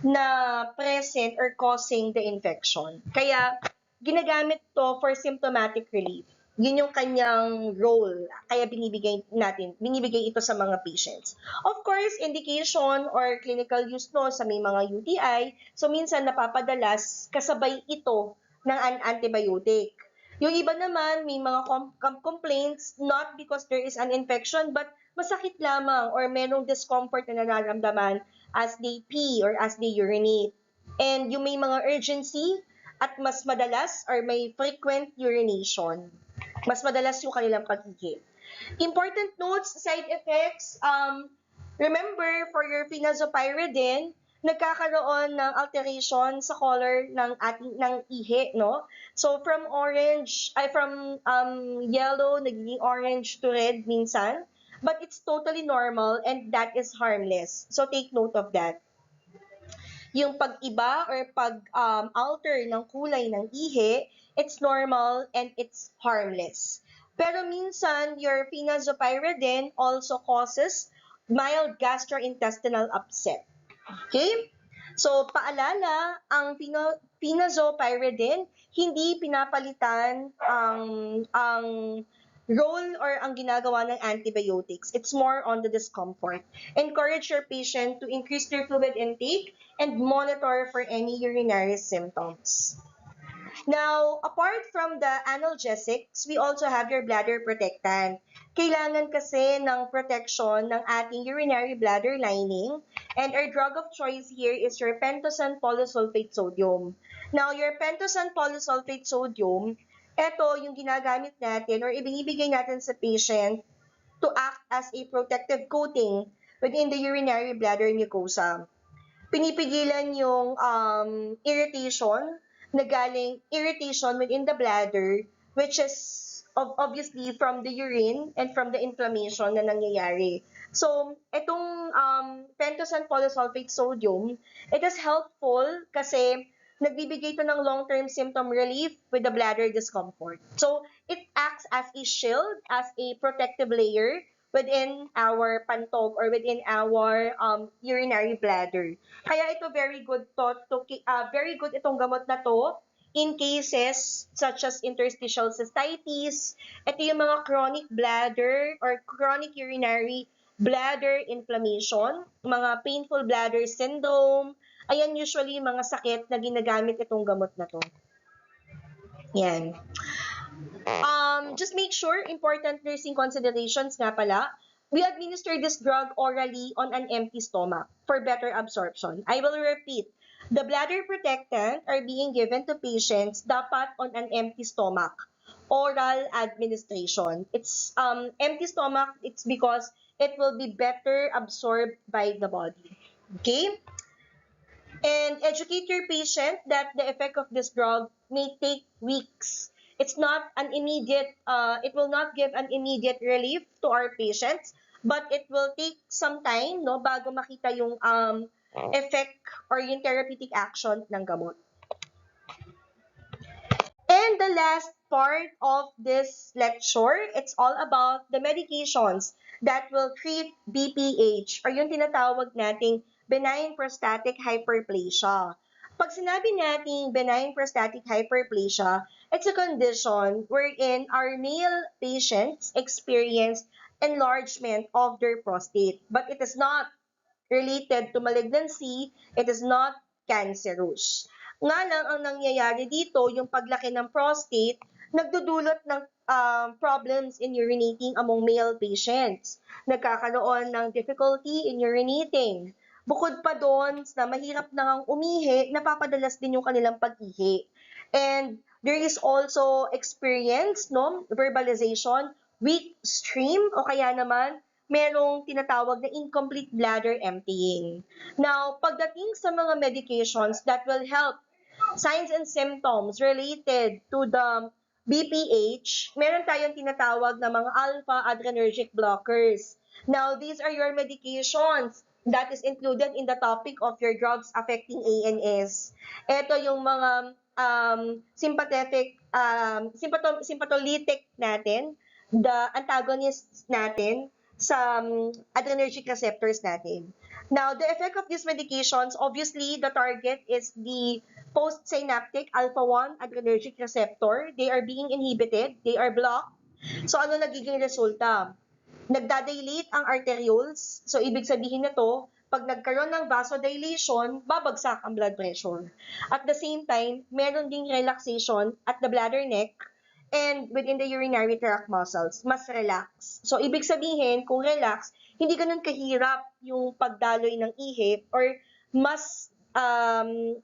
na present or causing the infection. Kaya, ginagamit to for symptomatic relief. Yun yung kanyang role. Kaya binibigay ito sa mga patients. Of course, indication or clinical use no sa may mga UTI, so minsan napapadalas kasabay ito ng antibiotic. Yung iba naman, may mga complaints not because there is an infection but masakit lamang or merong discomfort na nararamdaman as they pee or as they urinate. And yung may mga urgency at mas madalas or may frequent urination. Mas madalas yung kanilang pag-ihi. Important notes, side effects, remember for your phenazopyridine, nagkakaroon ng alteration sa color ng ihi, no? So from yellow nagiging orange to red minsan, but it's totally normal and that is harmless. So take note of that. Yung pag-iba or pag-alter ng kulay ng ihi, it's normal and it's harmless. Pero minsan, your phenazopyridine also causes mild gastrointestinal upset. Okay? So, paalala, ang phenazopyridine, hindi pinapalitan ang role or ang ginagawa ng antibiotics. It's more on the discomfort. Encourage your patient to increase their fluid intake and monitor for any urinary symptoms. Now, apart from the analgesics, we also have your bladder protectant. Kailangan kasi ng protection ng ating urinary bladder lining, and our drug of choice here is your pentosan polysulfate sodium. Now, your pentosan polysulfate sodium, ito yung ginagamit natin or ibinibigay natin sa patient to act as a protective coating within the urinary bladder mucosa. Pinipigilan yung irritation within the bladder, which is obviously from the urine and from the inflammation na nangyayari. So, itong pentosan polysulfate sodium, it is helpful kasi nagbibigay ito ng long-term symptom relief with the bladder discomfort. So, it acts as a shield, as a protective layer within our pantog or within our urinary bladder. Kaya ito very good itong gamot na to in cases such as interstitial cystitis. Ito yung mga chronic bladder or chronic urinary bladder inflammation, mga painful bladder syndrome. Ayan usually mga sakit na ginagamit itong gamot na to. Yan. Just make sure, important nursing considerations nga pala, we administer this drug orally on an empty stomach for better absorption. I will repeat, the bladder protectant are being given to patients dapat on an empty stomach. Oral administration. It's empty stomach, it's because it will be better absorbed by the body. Okay? And educate your patient that the effect of this drug may take weeks. It's not an immediate, it will not give an immediate relief to our patients, but it will take some time, no, bago makita yung effect or yung therapeutic action ng gamot. And the last part of this lecture, it's all about the medications that will treat BPH or yung tinatawag nating benign prostatic hyperplasia. Pag sinabi nating benign prostatic hyperplasia, it's a condition wherein our male patients experience enlargement of their prostate, but it is not related to malignancy, it is not cancerous. Nga lang, ang nangyayari dito, yung paglaki ng prostate, nagdudulot ng problems in urinating among male patients. Nagkakaroon ng difficulty in urinating. Bukod pa doon na mahirap na ngang umihi, napapadalas din yung kanilang pag-ihi. And there is also experience, no, verbalization, weak stream, o kaya naman merong tinatawag na incomplete bladder emptying. Now, pagdating sa mga medications that will help signs and symptoms related to the BPH, meron tayong tinatawag na mga alpha adrenergic blockers. Now, these are your medications that is included in the topic of your drugs affecting ANS. Ito yung mga sympatolytic natin, the antagonists natin sa adrenergic receptors natin. Now, the effect of these medications, obviously, the target is the postsynaptic alpha-1 adrenergic receptor. They are being inhibited, they are blocked. So, ano nagiging resulta? Nagdadilate ang arterioles. So, ibig sabihin nito, pag nagkaroon ng vasodilation, babagsak ang blood pressure. At the same time, meron ding relaxation at the bladder neck and within the urinary tract muscles, mas relax. So, ibig sabihin, kung relax, hindi ganun kahirap yung pagdaloy ng ihi or mas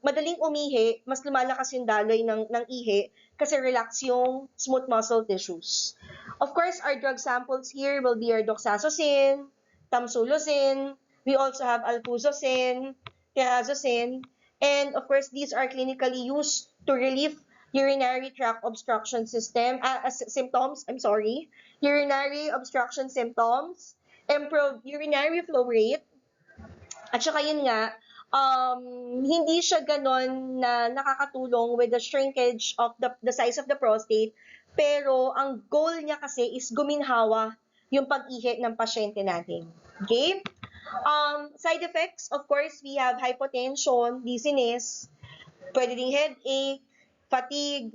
madaling umihi, mas lumalakas yung daloy ng ihi kasi relax yung smooth muscle tissues. Of course, our drug samples here will be our doxazosin, tamsulosin, we also have alfuzosin, terazosin, and of course, these are clinically used to relieve urinary tract obstruction symptoms, urinary obstruction symptoms, improve urinary flow rate, at saka yun nga, hindi siya ganon na nakakatulong with the shrinkage of the size of the prostate, pero ang goal niya kasi is guminhawa yung pag-ihi ng pasyente natin. Okay? Side effects, of course, we have hypotension, dizziness, pwede ding headache, fatigue.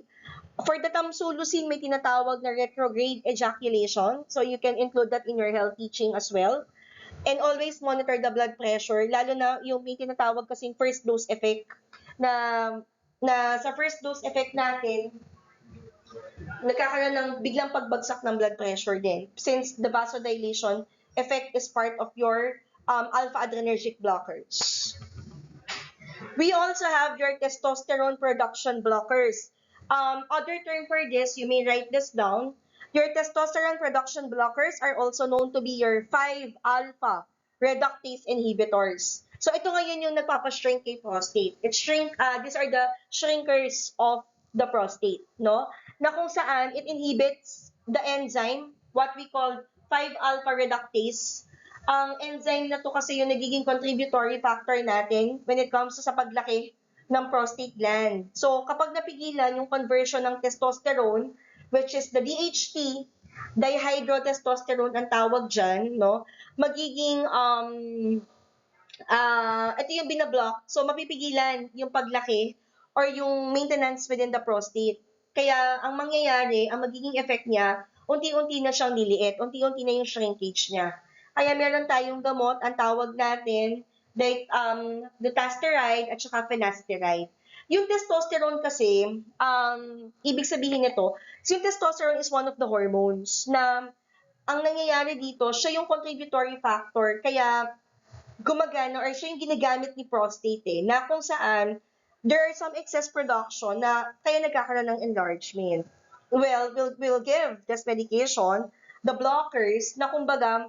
For the tamsulosin, may tinatawag na retrograde ejaculation. So you can include that in your health teaching as well. And always monitor the blood pressure, lalo na yung may tinatawag kasing first dose effect na sa first dose effect natin, nagkakaroon ng biglang pagbagsak ng blood pressure din since the vasodilation effect is part of your alpha adrenergic blockers. We also have your testosterone production blockers. Other term for this, you may write this down. Your testosterone production blockers are also known to be your 5-alpha reductase inhibitors. So ito ngayon yung nagpapashrink kay prostate. These are the shrinkers of the prostate, no? Na kung saan it inhibits the enzyme, what we call 5-alpha reductase. Ang enzyme na to kasi yung nagiging contributory factor natin when it comes sa paglaki ng prostate gland. So, kapag napigilan yung conversion ng testosterone, which is the DHT, dihydrotestosterone ang tawag dyan, no? Magiging, ito yung binablock. So, mapipigilan yung paglaki or yung maintenance within the prostate. Kaya, ang mangyayari, ang magiging effect niya, unti-unti na siyang liliit, unti-unti na yung shrinkage niya. Kaya meron tayong gamot, ang tawag natin, dutasteride at saka finasteride. Yung testosterone kasi, ibig sabihin nito, yung testosterone is one of the hormones na ang nangyayari dito, siya yung contributory factor, kaya gumagana or siya yung ginagamit ni prostate na kung saan there are some excess production na kaya nagkakaroon ng enlargement. Well, we'll give this medication, the blockers, na kumbaga,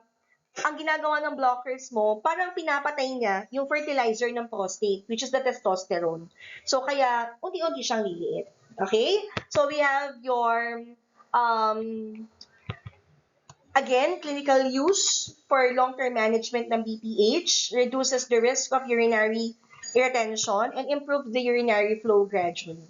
ang ginagawa ng blockers mo, parang pinapatay niya yung fertilizer ng prostate, which is the testosterone. So, kaya, unti-unti siyang liliit. Okay? So, we have your, again, clinical use for long-term management ng BPH, reduces the risk of urinary retention, and improves the urinary flow gradually.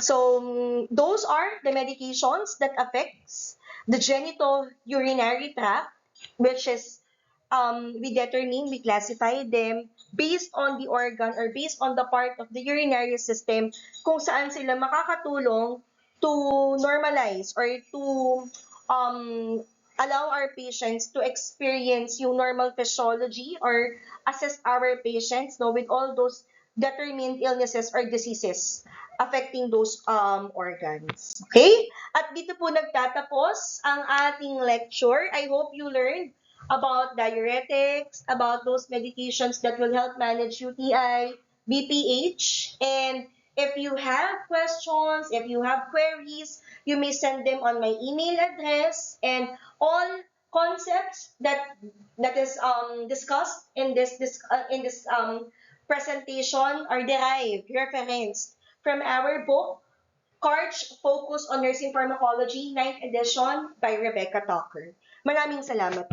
So, those are the medications that affects the genitourinary tract, which is, we classify them based on the organ or based on the part of the urinary system kung saan sila makakatulong to normalize or to allow our patients to experience yung normal physiology or assess our patients, no, with all those determine illnesses or diseases affecting those organs. Okay? At dito po nagtatapos ang ating lecture. I hope you learned about diuretics, about those medications that will help manage UTI, BPH, and if you have questions, if you have queries, you may send them on my email address, and all concepts that is discussed in this presentation are derived, referenced from our book, Karch Focus on Nursing Pharmacology, 9th edition by Rebecca Tucker. Maraming salamat.